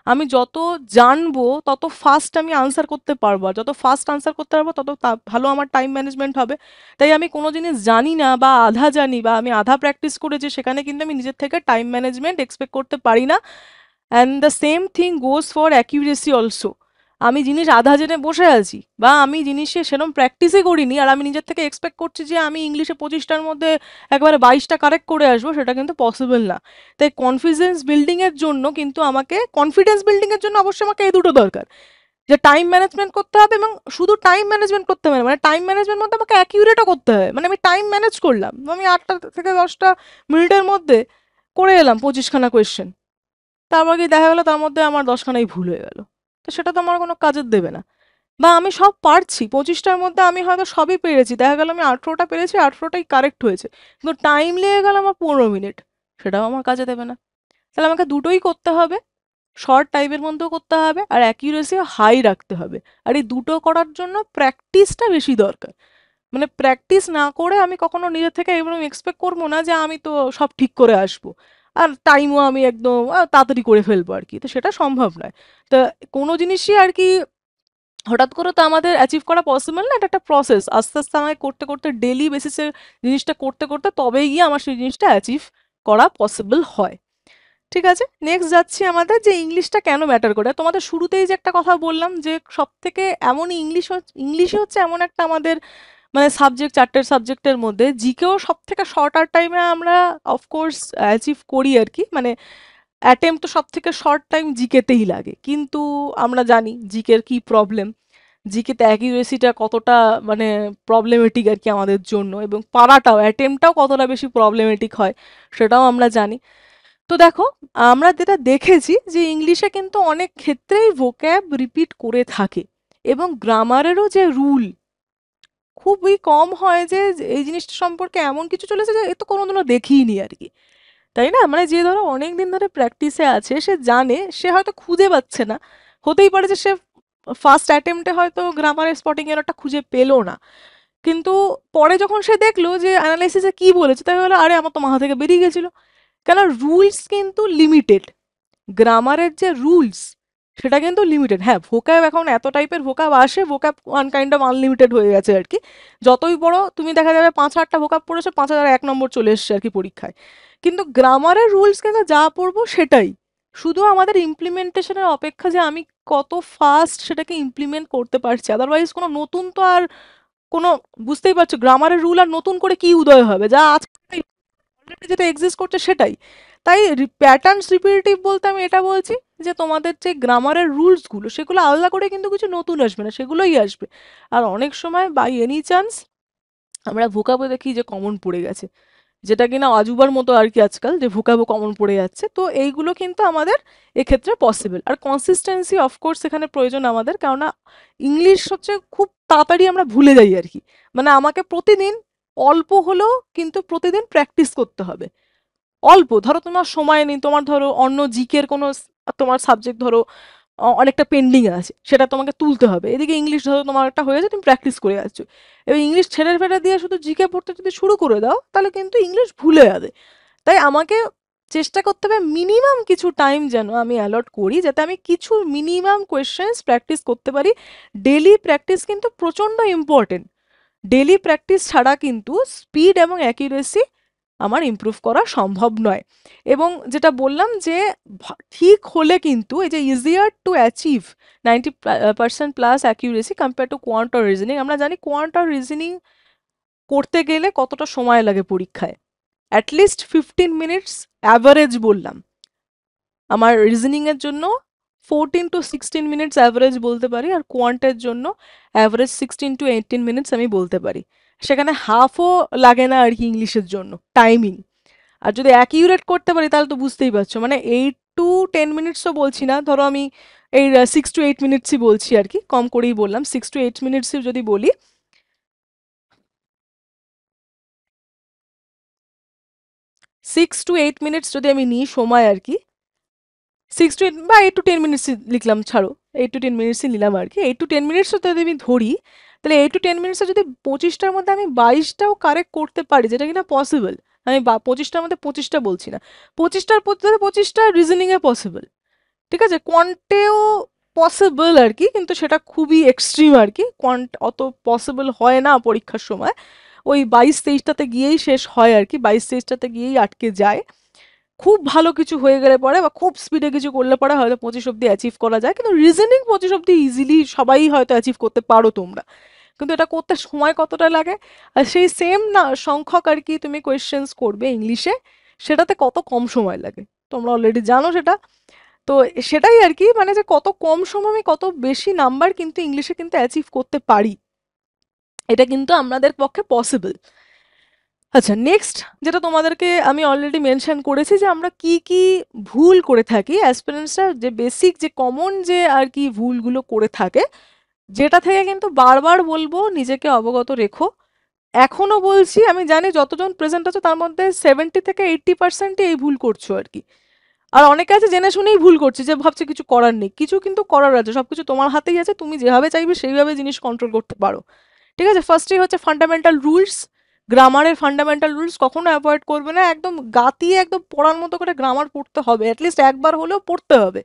আমি যত জানবো তত ফাস্ট আমি আনসার করতে পারবো, আর যত ফাস্ট আনসার করতে পারবো তত ভালো আমার টাইম ম্যানেজমেন্ট হবে। তাই আমি কোনো জিনিস জানি না বা আধা জানি বা আমি আধা প্র্যাকটিস করেছি, সেখানে কিন্তু আমি নিজের থেকে টাইম ম্যানেজমেন্ট এক্সপেক্ট করতে পারি না। And the same thing goes for accuracy also. আমি জিনিস আধা জেনে বসে আছি, বা আমি জিনিসে সেরকম প্র্যাকটিসই করিনি, আর আমি নিজের থেকে এক্সপেক্ট করছি যে আমি ইংলিশে 25টার মধ্যে একবারে 22টা কারেক্ট করে আসবো, সেটা কিন্তু পসিবল না। তাই কনফিডেন্স বিল্ডিংয়ের জন্য অবশ্যই আমাকে এই দুটো দরকার, যে টাইম ম্যানেজমেন্ট করতে হবে, এবং শুধু টাইম ম্যানেজমেন্ট করতে হবে না, মানে টাইম ম্যানেজমেন্ট মধ্যে আমাকে অ্যাকিউরেটও করতে হবে। মানে আমি টাইম ম্যানেজ করলাম, আমি 8টা থেকে 10টা মিনিটের মধ্যে করে এলাম 25খানা কোয়েশ্চেন, তারপর কি দেখা গেলো তার মধ্যে আমার 10খানাই ভুল হয়ে গেল, তো সেটা তো আমার কোনো কাজের দেবে না। বা আমি সব পারছি 25টার মধ্যে, আমি হয়তো সবই পেরেছি, দেখা গেল আমি 18টা পেরেছি, 18টাই কারেক্ট হয়েছে, কিন্তু টাইম লেগে গেল আমার 15 মিনিট, সেটাও আমার কাজে দেবে না। তাহলে আমাকে দুটোই করতে হবে, শর্ট টাইমের মধ্যেও করতে হবে, আর অ্যাকিউরেসিও হাই রাখতে হবে। আর এই দুটো করার জন্য প্র্যাকটিসটা বেশি দরকার। মানে প্র্যাকটিস না করে আমি কখনো নিজের থেকে এরকম এক্সপেক্ট করবো না যে আমি তো সব ঠিক করে আসবো, আর টাইমও আমি একদম তাড়াতাড়ি করে ফেলবো আর কি, তো সেটা সম্ভব নয়। তা কোনো জিনিসই আর কি হঠাৎ করে তো আমাদের অ্যাচিভ করা পসিবল না, এটা একটা প্রসেস, আস্তে আস্তে আমাকে করতে করতে ডেলি বেসিসে জিনিসটা করতে করতে তবেই গিয়ে আমার সেই জিনিসটা অ্যাচিভ করা পসিবল হয়। ঠিক আছে, নেক্সট যাচ্ছি আমাদের, যে ইংলিশটা কেন ম্যাটার করে। তোমাদের শুরুতেই যে একটা কথা বললাম, যে সব থেকে এমনই ইংলিশই হচ্ছে এমন একটা আমাদের মানে সাবজেক্ট, চারটের সাবজেক্টের মধ্যে জিকেও সব থেকে শর্টার টাইমে আমরা অফকোর্স অ্যাচিভ করি আর কি, মানে অ্যাটেম্প তো সব থেকে শর্ট টাইম জিকেতেই লাগে, কিন্তু আমরা জানি জিকের কি প্রবলেম, জিকেতে অ্যাকিউরেসিটা কতটা মানে প্রবলেমেটিক আর কি আমাদের জন্য, এবং পারাটাও অ্যাটেম্পটাও কতটা বেশি প্রবলেমেটিক হয়, সেটাও আমরা জানি। তো দেখো, আমরা যেটা দেখেছি যে ইংলিশে কিন্তু অনেক ক্ষেত্রেই ভোক্যাব রিপিট করে থাকে, এবং গ্রামারেরও যে রুল খুবই কম হয় যে এই জিনিসটা সম্পর্কে এমন কিছু চলেছে যে এ তো কোনোদিনও দেখিনি আর কি, তাই না? মানে যে ধরো অনেক দিন ধরে প্র্যাকটিসে আছে, সে জানে, সে হয়তো খুঁজে পাচ্ছে না, হতেই পারে যে সে ফার্স্ট অ্যাটেম্পটে হয়তো গ্রামারের স্পটিং এররটা খুঁজে পেলো না, কিন্তু পরে যখন সে দেখলো যে অ্যানালাইসিসে কি বলেছে, তাই হলো আরে আমার তো মাথা থেকে বেরিয়ে গেছিল। কেন, রুলস কিন্তু লিমিটেড, গ্রামারের যে রুলস সেটা কিন্তু লিমিটেড। হ্যাঁ, ভোক্যাব এখন এত টাইপের ভোক্যাব আসে, vocab one kind of unlimited হয়ে গেছে আর কি, যতই বড় তুমি দেখা যাবে 5,000টা ভোক্যাব পড়েছো, 5,001 নম্বর চলে এসছে আর কি পরীক্ষায়, কিন্তু গ্রামারের রুলস কিন্তু যা পড়বো সেটাই, শুধু আমাদের ইমপ্লিমেন্টেশনের অপেক্ষা যে আমি কত ফাস্ট সেটাকে ইমপ্লিমেন্ট করতে পারছি, আদারওয়াইজ কোনো নতুন তো আর কোনো, বুঝতেই পারছো গ্রামারের রুল আর নতুন করে কি উদয় হবে, যা আজকে অলরেডি যেটা এক্সিস্ট করছে সেটাই। তাই প্যাটার্নস রিপিটেটিভ বলতে আমি এটা বলছি যে তোমাদের যে গ্রামারের রুলসগুলো সেগুলো আলাদা করে কিন্তু কিছু নতুন আসবে না, সেগুলোই আসবে। আর অনেক সময় বাই এনি চান্স আমরা ভোকাবো দেখি যে কমন পড়ে গেছে, যেটা কিনা অজুবার মতো আর কি আজকাল, যে ভোকাবো কমন পড়ে যাচ্ছে, তো এইগুলো কিন্তু আমাদের এক্ষেত্রে পসিবল। আর কনসিস্টেন্সি অফকোর্স এখানে প্রয়োজন আমাদের, কেননা ইংলিশ হচ্ছে খুব তাড়াতাড়ি আমরা ভুলে যাই আর কি, মানে আমাকে প্রতিদিন অল্প হলেও কিন্তু প্রতিদিন প্র্যাকটিস করতে হবে। অল্প ধরো তোমার সময় নেই, তোমার ধরো অন্য জিকের কোনো তোমার সাবজেক্ট ধরো অনেকটা পেন্ডিং আছে, সেটা তোমাকে তুলতে হবে, এদিকে ইংলিশ ধরো তোমার একটা হয়েছে, তুমি প্র্যাকটিস করে যাচ্ছ, এবার ইংলিশ ছেড়ে ফেলে দিয়ে শুধু জিকে পড়তে যদি শুরু করে দাও, তাহলে কিন্তু ইংলিশ ভুলে যাবে। তাই আমাকে চেষ্টা করতে হবে মিনিমাম কিছু টাইম যেন আমি অ্যালট করি, যাতে আমি কিছু মিনিমাম কোয়েশ্চেন্স প্র্যাকটিস করতে পারি। ডেলি প্র্যাকটিস কিন্তু প্রচণ্ড ইম্পর্টেন্ট, ডেলি প্র্যাকটিস ছাড়া কিন্তু স্পিড এবং অ্যাকিউরেসি আমার ইমপ্রুভ করা সম্ভব নয়। এবং যেটা বললাম যে ঠিক হলে কিন্তু এই যে easier to achieve 90% plus accuracy compare to quant or reasoning, আমরা জানি কোয়ান্ট অর রিজনিং করতে গেলে কতটা সময় লাগে পরীক্ষায়, অ্যাটলিস্ট 15 মিনিটস অ্যাভারেজ বললাম। আমার রিজনিংয়ের জন্য 14 to 16 মিনিটস অ্যাভারেজ বলতে পারি, আর কোয়ান্টের জন্য অ্যাভারেজ 16 to 18 মিনিটস আমি বলতে পারি, সেখানে হাফও লাগে না আর কি ইংলিশের জন্য টাইমিং। আর যদি অ্যাকিউরেট করতে পারি তাহলে তো বুঝতেই পারছো, মানে 8 to 10 মিনিটসও বলছি না, ধরো আমি এই 6 to 8 মিনিটসই বলছি আর কি, কম করেই বললাম, 6 to 8 মিনিটসই যদি বলি, 6 to 8 মিনিটস যদি আমি নিই সময় আর কি, 6 to 8 বা 8 to 10 মিনিটস লিখলাম, ছাড়ো 8 to 10 মিনিটসই নিলাম আর কি, 8 to 10 মিনিটসও যদি আমি ধরি, তাহলে 8 to 10 মিনিটসে যদি 25টার মধ্যে আমি 22টাও কারেক্ট করতে পারি, যেটা কিনা পসিবল, আমি 25টার মধ্যে 25টা বলছি না, 25টা রিজনিংয়ে পসিবল, ঠিক আছে, কোয়ান্টেও পসিবল আর কি, কিন্তু সেটা খুবই এক্সট্রিম আর কি, কোয়ান্ট অত পসিবল হয় না পরীক্ষার সময়, ওই 22-23টাতে গিয়েই শেষ হয় আর কি, 22-23টাতে গিয়েই আটকে যায়। খুব ভালো কিছু হয়ে গেলে পরে বা খুব স্পিডে কিছু করলে পরে হয়তো 25 অব্দি অ্যাচিভ করা যায়, কিন্তু রিজনিং 25 অব্দি ইজিলি সবাই হয়তো অ্যাচিভ করতে পারো তোমরা, কিন্তু এটা করতে সময় কতটা লাগে। আর সেই সেম না সংখ্যক আর কি তুমি কোয়েশ্চেন্স করবে ইংলিশে, সেটাতে কত কম সময় লাগে তোমরা অলরেডি জানো সেটা। তো সেটাই আর কি, মানে যে কত কম সময় আমি কত বেশি নাম্বার কিন্তু ইংলিশে কিন্তু অ্যাচিভ করতে পারি, এটা কিন্তু আমাদের পক্ষে পসিবল। আচ্ছা, নেক্সট যেটা তোমাদেরকে আমি অলরেডি মেনশন করেছি যে আমরা কি কি ভুল করে থাকি অ্যাসপিরেন্টসরা, যে বেসিক যে কমন যে আর কি ভুলগুলো করে থাকে, যেটা থেকে কিন্তু বারবার বলবো নিজেকে অবগত রেখো। এখনো বলছি, আমি জানি যতজন প্রেজেন্ট আছে তার মধ্যে 70 থেকে 80% এই ভুল করছো আর কি। আর অনেকে আছে জেনে শুনেই ভুল করছে, যে ভাবছে কিছু করার নেই, কিছু কিন্তু করার আছে, সবকিছু তোমার হাতেই আছে, তুমি যেভাবে চাইবে সেইভাবে জিনিস কন্ট্রোল করতে পারো। ঠিক আছে, ফার্স্টেই হচ্ছে ফান্ডামেন্টাল রুলস। গ্রামারের ফান্ডামেন্টাল রুলস কখনো অ্যাভয়েড করবে না, একদম গাতিয়ে একদম পড়ার মতো করে গ্রামার পড়তে হবে, অ্যাটলিস্ট একবার হলেও পড়তে হবে।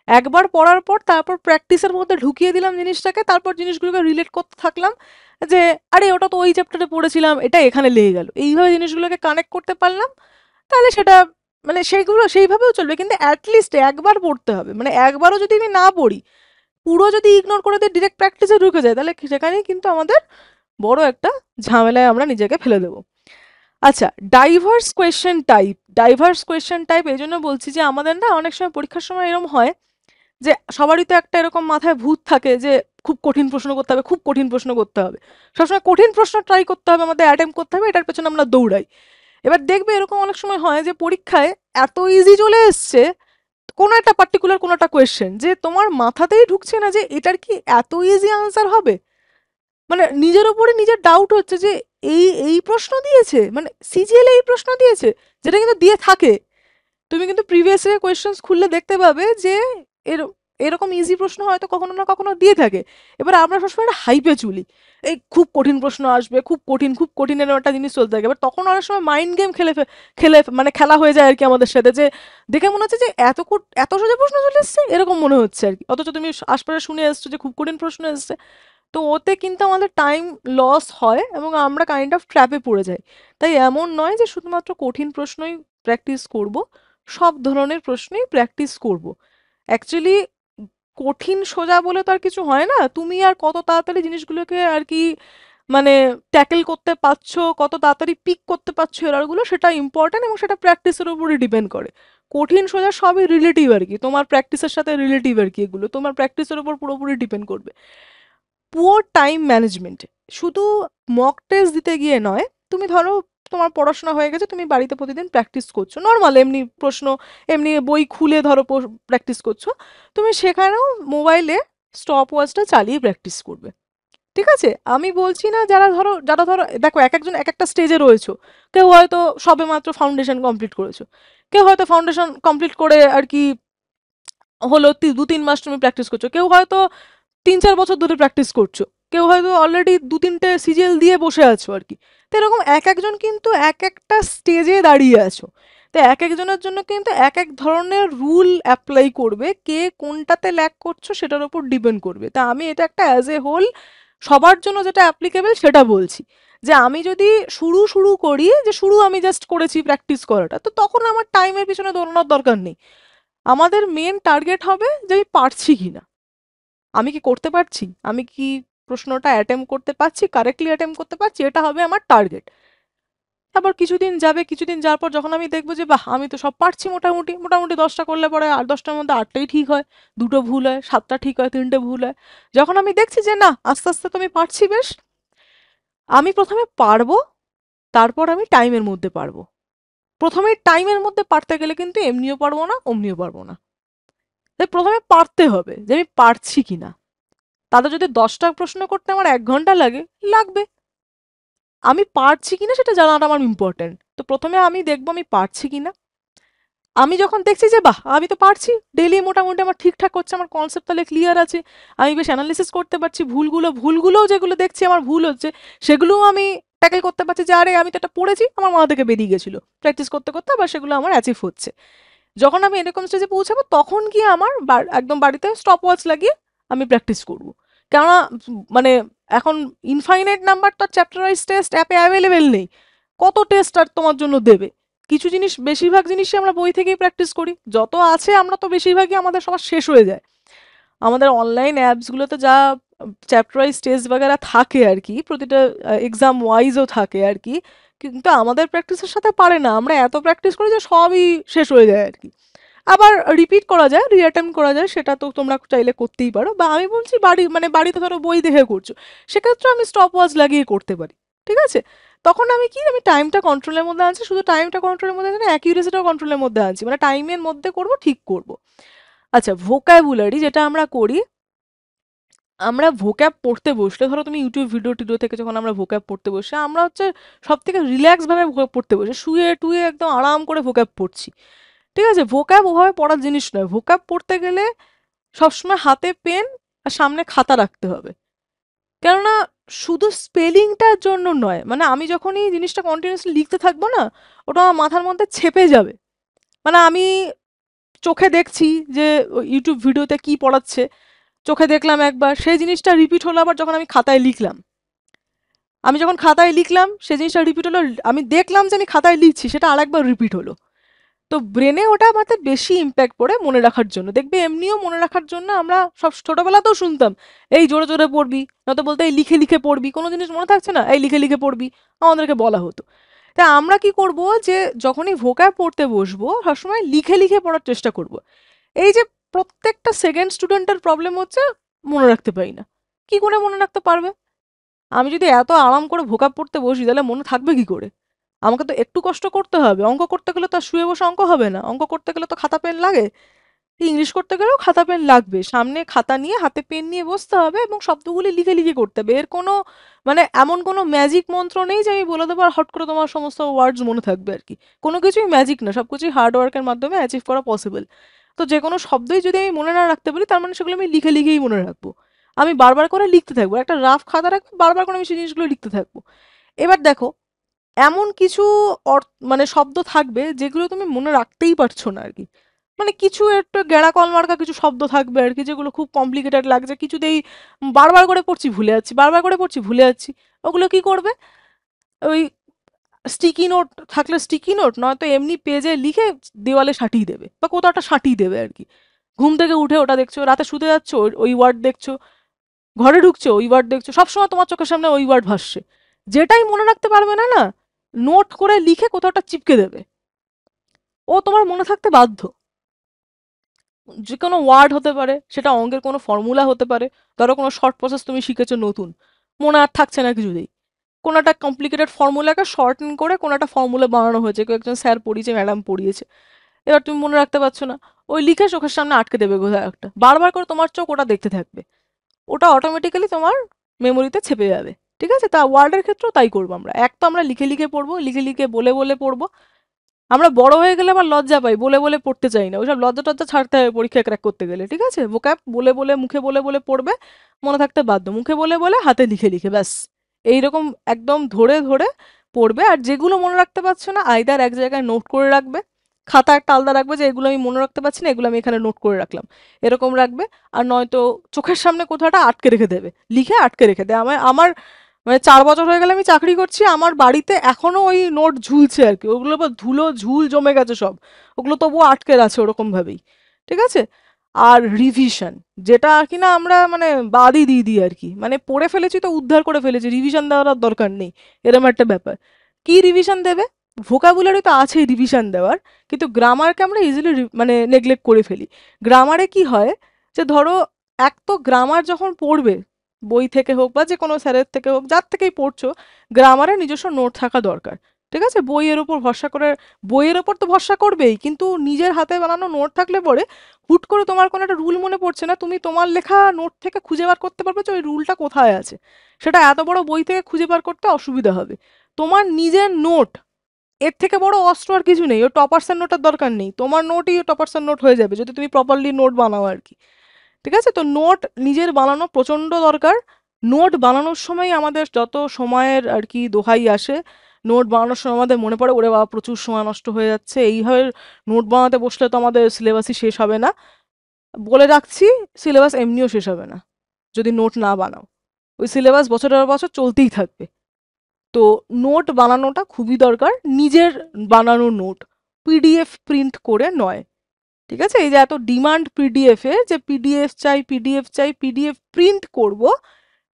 একবার পড়ার পর তারপর প্র্যাকটিসের মধ্যে ঢুকিয়ে দিলাম জিনিসটাকে, তারপর জিনিসগুলোকে রিলেট করতে থাকলাম, যে আরে ওটা তো ওই চ্যাপ্টারে পড়েছিলাম, এটা এখানে লেগে গেল, এইভাবে জিনিসগুলোকে কানেক্ট করতে পারলাম, তাহলে সেটা মানে সেইগুলো সেইভাবেও চলবে, কিন্তু অ্যাটলিস্ট একবার পড়তে হবে। মানে একবারও যদি আমি না পড়ি, পুরো যদি ইগনোর করে দিয়ে ডিরেক্ট প্র্যাকটিসে ঢুকে যায়, তাহলে সেখানেই কিন্তু আমাদের বড় একটা ঝামেলায় আমরা নিজেকে ফেলে দেবো। আচ্ছা, ডাইভার্স কোয়েশ্চেন টাইপ এই জন্য বলছি যে আমাদের না অনেক সময় পরীক্ষার সময় এরকম হয় যে সবারই তো একটা এরকম মাথায় ভূত থাকে যে খুব কঠিন প্রশ্ন করতে হবে, খুব কঠিন প্রশ্ন করতে হবে, সবসময় কঠিন প্রশ্ন ট্রাই করতে হবে, আমাদের অ্যাটেম্প করতে হবে, এটার পেছনে আমরা দৌড়াই। এবার দেখবে এরকম অনেক সময় হয় যে পরীক্ষায় এত ইজি চলে এসছে কোনো একটা পার্টিকুলার কোনো একটা কোয়েশ্চেন, যে তোমার মাথাতেই ঢুকছে না যে এটার কি এত ইজি আনসার হবে। মানে নিজের উপরে নিজের ডাউট হচ্ছে যে এই এই প্রশ্ন দিয়েছে, মানে সিজিএল এই প্রশ্ন দিয়েছে, যেটা কিন্তু দিয়ে থাকে। তুমি কিন্তু প্রিভিয়াস ইয়ার কোয়েশ্চেন্স খুললে দেখতে পাবে যে এর এরকম ইজি প্রশ্ন হয়তো কখনো না কখনো দিয়ে থাকে। এবার আমরা সবসময় একটা হাইপে চলি, এই খুব কঠিন প্রশ্ন আসবে, খুব কঠিন, খুব কঠিন, এরকম একটা জিনিস চলতে থাকে। এবার তখন অনেক সময় মাইন্ড গেম মানে খেলা হয়ে যায় আর কি আমাদের সাথে, যে দেখে মনে হচ্ছে যে এত সোজা প্রশ্ন চলে এসছে এরকম মনে হচ্ছে আর কি, অথচ তুমি আশপাশে শুনে এসছো যে খুব কঠিন প্রশ্ন এসছে। তো ওতে কিন্তু আমাদের টাইম লস হয় এবং আমরা কাইন্ড অফ ট্র্যাপে পড়ে যাই। তাই এমন নয় যে শুধুমাত্র কঠিন প্রশ্নই প্র্যাকটিস করব, সব ধরনের প্রশ্নেই প্র্যাকটিস করব। অ্যাকচুয়ালি কঠিন সোজা বলে তো আর কিছু হয় না, তুমি আর কত তাড়াতাড়ি জিনিসগুলোকে আর কি মানে ট্যাকেল করতে পারছো, কত তাড়াতাড়ি পিক করতে পারছো এররগুলো, সেটা ইম্পর্টেন্ট এবং সেটা প্র্যাকটিসের উপরে ডিপেন্ড করে। কঠিন সোজা সবই রিলেটিভ আর কি, তোমার প্র্যাকটিসের সাথে রিলেটিভ আর কি, এগুলো তোমার প্র্যাকটিসের উপর পুরোপুরি ডিপেন্ড করবে। পুয়ার টাইম ম্যানেজমেন্ট শুধু মক টেস্ট দিতে গিয়ে নয়, তুমি ধরো তোমার পড়াশোনা হয়ে গেছে, তুমি বাড়িতে প্রতিদিন প্র্যাকটিস করছো নর্মাল এমনি প্রশ্ন, এমনি বই খুলে ধরো প্র্যাকটিস করছো, তুমি সেখানেও মোবাইলে স্টপ ওয়াচটা চালিয়ে প্র্যাকটিস করবে। ঠিক আছে, আমি বলছি না যারা ধরো দেখো এক একজন এক একটা স্টেজে রয়েছো, কেউ হয়তো সবে মাত্র ফাউন্ডেশন কমপ্লিট করেছো, কেউ হয়তো ফাউন্ডেশন কমপ্লিট করে আর কি হলো 2-3 মাস তুমি প্র্যাকটিস করছো, কেউ হয়তো 3-4 বছর ধরে প্র্যাকটিস করছো, কেউ হয়তো অলরেডি 2-3টে সিজিএল দিয়ে বসে আছো আর কি। তো এরকম এক একজন কিন্তু এক একটা স্টেজে দাঁড়িয়ে আছো। তো এক একজনের জন্য কিন্তু এক এক ধরনের রুল অ্যাপ্লাই করবে, কে কোনটাতে ল্যাক করছো সেটার উপর ডিপেন্ড করবে। তা আমি এটা একটা অ্যাজ এ হোল সবার জন্য যেটা অ্যাপ্লিকেবল সেটা বলছি, যে আমি যদি শুরু করি, যে শুরু আমি জাস্ট করেছি প্র্যাকটিস করাটা, তো তখন আমার টাইমের পিছনে দৌড়ানোর দরকার নেই। আমাদের মেন টার্গেট হবে যে আমি পারছি কিনা, আমি কি করতে পারছি, আমি কি প্রশ্নটা অ্যাটেম্প করতে পারছি, কারেক্টলি অ্যাটেম্প করতে পারছি, এটা হবে আমার টার্গেট। তারপর কিছুদিন যাবে, কিছুদিন যাওয়ার পর যখন আমি দেখবো যে বাহ আমি তো সব পারছি মোটামুটি মোটামুটি 10টা করলে পরে আর 10টার মধ্যে 8টাই ঠিক হয়, 2টো ভুল হয়, 7টা ঠিক হয়, 3টে ভুল হয়, যখন আমি দেখছি যে না আস্তে আস্তে তো আমি পারছি বেশ, আমি প্রথমে পারবো, তারপর আমি টাইমের মধ্যে পারবো। প্রথমে টাইমের মধ্যে পারতে গেলে কিন্তু এমনিও পারবো না অমনিও পারবো না, তাই প্রথমে পারতে হবে যে আমি পারছি কিনা। তাদের যদি 10টা প্রশ্ন করতে আমার 1 ঘন্টা লাগে, লাগবে, আমি পারছি কিনা সেটা জানাটা আমার ইম্পর্টেন্ট। তো প্রথমে আমি দেখবো আমি পারছি কিনা। আমি যখন দেখছি যে বাহ আমি তো পারছি, ডেইলি মোটামুটি আমার ঠিকঠাক হচ্ছে, আমার কনসেপ্ট তাহলে ক্লিয়ার আছে, আমি বেশ অ্যানালিসিস করতে পারছি, ভুলগুলোও যেগুলো দেখছি আমার ভুল হচ্ছে সেগুলোও আমি ট্যাকেল করতে পারছি, যে আরে আমি তো এটা পড়েছি আমার মাথা থেকে বেরিয়ে গেছিলো, প্র্যাকটিস করতে করতে আবার সেগুলো আমার অ্যাচিভ হচ্ছে। যখন আমি এরকম স্টেজে পৌঁছাবো তখন গিয়ে আমার একদম বাড়িতে স্টপ ওয়াচ লাগিয়ে আমি প্র্যাকটিস করবো। কেননা মানে এখন ইনফাইনাইট নাম্বার তো চ্যাপ্টার ওয়াইজ টেস্ট অ্যাপে অ্যাভেলেবেল নেই, কত টেস্ট আর তোমার জন্য দেবে, কিছু জিনিস, বেশিরভাগ জিনিসই আমরা বই থেকেই প্র্যাকটিস করি, যত আছে আমরা তো বেশিরভাগই আমাদের সবার শেষ হয়ে যায়। আমাদের অনলাইন অ্যাপসগুলোতে যা চ্যাপ্টার ওয়াইজ টেস্ট বাগেরা থাকে আর কি, প্রতিটা এক্সাম ওয়াইজও থাকে আর কি, কিন্তু আমাদের প্র্যাকটিসের সাথে পারে না। আমরা এত প্র্যাকটিস করি যে সবই শেষ হয়ে যায় আর কি। আবার রিপিট করা যায়, রিঅ্যাটেম্প করা যায়, সেটা তো তোমরা চাইলে করতেই পারো। বা আমি বলছি বাড়িতে ধরো বই দেখে করছো, সেক্ষেত্রে আমি স্টপ ওয়াচ লাগিয়ে করতে পারি, ঠিক আছে? তখন আমি টাইমটা কন্ট্রোলের মধ্যে আনছি, শুধু টাইমটা কন্ট্রোলের মধ্যে আনছি না, অ্যাকিউরেসিটাও কন্ট্রোলের মধ্যে আনছি, মানে টাইমের মধ্যে করব, ঠিক করব। আচ্ছা, ভোকাবুলারি যেটা আমরা করি, আমরা ভোক্যাব পড়তে বসলে, ধরো তুমি ইউটিউব ভিডিও টিডিও থেকে যখন আমরা ভোক্যাব পড়তে বসে, আমরা হচ্ছে সব থেকে রিল্যাক্স ভাবে ভোক্যাব পড়তে বসে, শুয়ে টুয়ে একদম আরাম করে ভোক্যাব পড়ছি, ঠিক আছে? ভোক্যাব ওভাবে পড়ার জিনিস নয়। ভোক্যাব পড়তে গেলে সবসময় হাতে পেন আর সামনে খাতা রাখতে হবে। কেননা শুধু স্পেলিংটার জন্য নয়, মানে আমি যখনই জিনিসটা কন্টিনিউসলি লিখতে থাকবো না, ওটা আমার মাথার মধ্যে ছেপে যাবে। মানে আমি চোখে দেখছি যে ইউটিউব ভিডিওতে কি পড়াচ্ছে, চোখে দেখলাম একবার, সেই জিনিসটা রিপিট হলো আবার যখন আমি খাতায় লিখলাম। আমি যখন খাতায় লিখলাম সেই জিনিসটা রিপিট হলো, আমি দেখলাম যে আমি খাতায় লিখছি, সেটা আরেকবার রিপিট হলো। তো ব্রেনে ওটা আমাদের বেশি ইম্প্যাক্ট পড়ে মনে রাখার জন্য। দেখবে এমনিও মনে রাখার জন্য আমরা সব ছোটবেলাতেও শুনতাম, এই জোরে জোরে পড়বি, নয়তো বলতে এই লিখে লিখে পড়বি, কোনো জিনিস মনে থাকছে না, এই লিখে লিখে পড়বি, আমাদেরকে বলা হতো। তাই আমরা কি করব, যে যখনই ভোকাব পড়তে বসবো সবসময় লিখে লিখে পড়ার চেষ্টা করব। এই যে প্রত্যেকটা সেকেন্ড স্টুডেন্টের প্রবলেম হচ্ছে মনে রাখতে পারি না। কি করে মনে রাখতে পারবে? আমি যদি এত আরাম করে ভোকাব পড়তে বসি তাহলে মনে থাকবে কি করে? আমাকে তো একটু কষ্ট করতে হবে। অঙ্ক করতে গেলে তো আর শুয়ে বসে অঙ্ক হবে না। অঙ্ক করতে গেলে তো খাতা পেন লাগে। ইংলিশ করতে গেলেও খাতা পেন লাগবে। সামনে খাতা নিয়ে হাতে পেন নিয়ে বসতে হবে এবং শব্দগুলি লিখে লিখে করতে হবে। এর কোনো মানে এমন কোনো ম্যাজিক মন্ত্র নেই যে আমি বলে দেবো আর হট করে তোমার সমস্ত ওয়ার্ডস মনে থাকবে আর কি। কোনো কিছুই ম্যাজিক না, সব কিছুই হার্ড ওয়ার্কের মাধ্যমে অ্যাচিভ করা পসিবল। তো যে কোনো শব্দই যদি আমি মনে না রাখতে পারি, তার মানে সেগুলো আমি লিখে লিখেই মনে রাখবো। আমি বারবার করে লিখতে থাকবো, একটা রাফ খাতা রাখবো, বারবার করে আমি সেই জিনিসগুলো লিখতে থাকবো। এবার দেখো, এমন কিছু মানে শব্দ থাকবে যেগুলো তুমি মনে রাখতেই পারছো না আর কি। মানে কিছু একটু গেঁড়া কলমার্কা কিছু শব্দ থাকবে আর কি, যেগুলো খুব কমপ্লিকেটেড লাগছে, কিছুতেই বারবার করে পড়ছি ভুলে যাচ্ছি, বারবার করে পড়ছি ভুলে যাচ্ছি। ওগুলো কি করবে? ওই স্টিকি নোট থাকলে স্টিকি নোট, নয়তো এমনি পেজে লিখে দেওয়ালে সাটিয়ে দেবে বা কোথাও একটা সাটিয়ে দেবে আর কি। ঘুম থেকে উঠে ওটা দেখছো, রাতে শুতে যাচ্ছ ওই ওয়ার্ড দেখছো, ঘরে ঢুকছো ওই ওয়ার্ড দেখছো, সবসময় তোমার চোখের সামনে ওই ওয়ার্ড ভাসছে। যেটাই মনে রাখতে পারবে না, না নোট করে লিখে কোথাও একটা চিপকে দেবে, ও তোমার মনে থাকতে বাধ্য। যে কোনো ওয়ার্ড হতে পারে, সেটা অঙ্কের কোনো ফর্মুলা হতে পারে। ধরো কোনো শর্ট প্রসেস তুমি শিখেছো নতুন, মনে আর থাকছে না কিছুতেই। কোনো একটা কমপ্লিকেটেড ফর্মুলাকে শর্টেন করে কোনো একটা ফর্মুলা বানানো হয়েছে, কেউ একজন স্যার পড়িয়েছে, ম্যাডাম পড়িয়েছে, এবার তুমি মনে রাখতে পারছো না, ওই লিখে চোখের সামনে আটকে দেবে কোথাও একটা, বারবার করে তোমার চোখ ওটা দেখতে থাকবে, ওটা অটোমেটিক্যালি তোমার মেমোরিতে ছেপে যাবে। ঠিক আছে? তা ওয়ার্ডের ক্ষেত্রেও তাই করবো আমরা। এক তো আমরা লিখে লিখে পড়বো, লিখে লিখে বলে বলে পড়বো। আমরা বড় হয়ে গেলে আবার লজ্জা পাই, বলে বলে পড়তে চাই না, ওইসব লজ্জা টজ্জা ছাড়তে হবে পরীক্ষা ক্র্যাক করতে গেলে। ঠিক আছে? ভোকাব বলে বলে, মুখে বলে বলে পড়বে, মনে থাকতে বাধ্য, মুখে বলে বলে হাতে লিখে লিখে, ব্যাস এইরকম একদম ধরে ধরে পড়বে। আর যেগুলো মনে রাখতে পারছো না, আইদার এক জায়গায় নোট করে রাখবে, খাতা একটা আলাদা রাখবে যে এগুলো আমি মনে রাখতে পারছি না, এগুলো আমি এখানে নোট করে রাখলাম, এরকম রাখবে। আর নয়তো চোখের সামনে কোথাও একটা আটকে রেখে দেবে, লিখে আটকে রেখে দেয়। আমার আমার মানে ৪ বছর হয়ে গেলে আমি চাকরি করছি, আমার বাড়িতে এখনো ওই নোট ঝুলছে আর কি, ওগুলো বা ধুলো ঝুল জমে গেছে সব, ওগুলো তবুও আটকে আছে ওরকম ভাবেই। ঠিক আছে? আর রিভিশন, যেটা কিনা আমরা মানে বাদই দিয়ে দিই আর কি, মানে পড়ে ফেলেছি তো উদ্ধার করে ফেলেছি, রিভিশন দেওয়ার আর দরকার নেই, এরকম একটা ব্যাপার। কি রিভিশন দেবে? ভোকাবুলারি তো আছেই রিভিশন দেওয়ার, কিন্তু গ্রামারকে আমরা ইজিলি মানে নেগলেক্ট করে ফেলি। গ্রামারে কি হয়, যে ধরো এক তো গ্রামার যখন পড়বে, বই থেকে হোক বা যে কোনো স্যারের থেকে হোক, যার থেকেই পড়ছো, গ্রামারে নিজস্ব নোট থাকা দরকার। ঠিক আছে? বইয়ের ওপর ভরসা করে, বইয়ের ওপর তো ভরসা করবেই, কিন্তু নিজের হাতে বানানো নোট থাকলে পরে হুট করে তোমার কোনো একটা রুল মনে পড়ছে না, তুমি তোমার লেখা নোট থেকে খুঁজে বার করতে পারবে যে ওই রুলটা কোথায় আছে। সেটা এত বড় বই থেকে খুঁজে বার করতে অসুবিধা হবে। তোমার নিজের নোট, এর থেকে বড় অস্ত্র আর কিছু নেই। ও টপার্সের নোটের দরকার নেই, তোমার নোটই টপার্সের নোট হয়ে যাবে যদি তুমি প্রপারলি নোট বানাও আর কি। ঠিক আছে? তো নোট নিজের বানানো প্রচণ্ড দরকার। নোট বানানোর সময় আমাদের যত সময়ের আর কি দোহাই আসে, নোট বানানোর সময় আমাদের মনে পড়ে ওরে বাবা প্রচুর সময় নষ্ট হয়ে যাচ্ছে, এইভাবে নোট বানাতে বসলে তো আমাদের সিলেবাসই শেষ হবে না। বলে রাখছি, সিলেবাস এমনিও শেষ হবে না যদি নোট না বানাও, ওই সিলেবাস বছরের পর বছর চলতেই থাকবে। তো নোট বানানোটা খুবই দরকার, নিজের বানানো নোট, পিডিএফ প্রিন্ট করে নয়। ঠিক আছে, এই যে এত ডিমান্ড পিডিএফ এ, যে পিডিএফ চাই পিডিএফ চাই, পিডিএফ প্রিন্ট করব,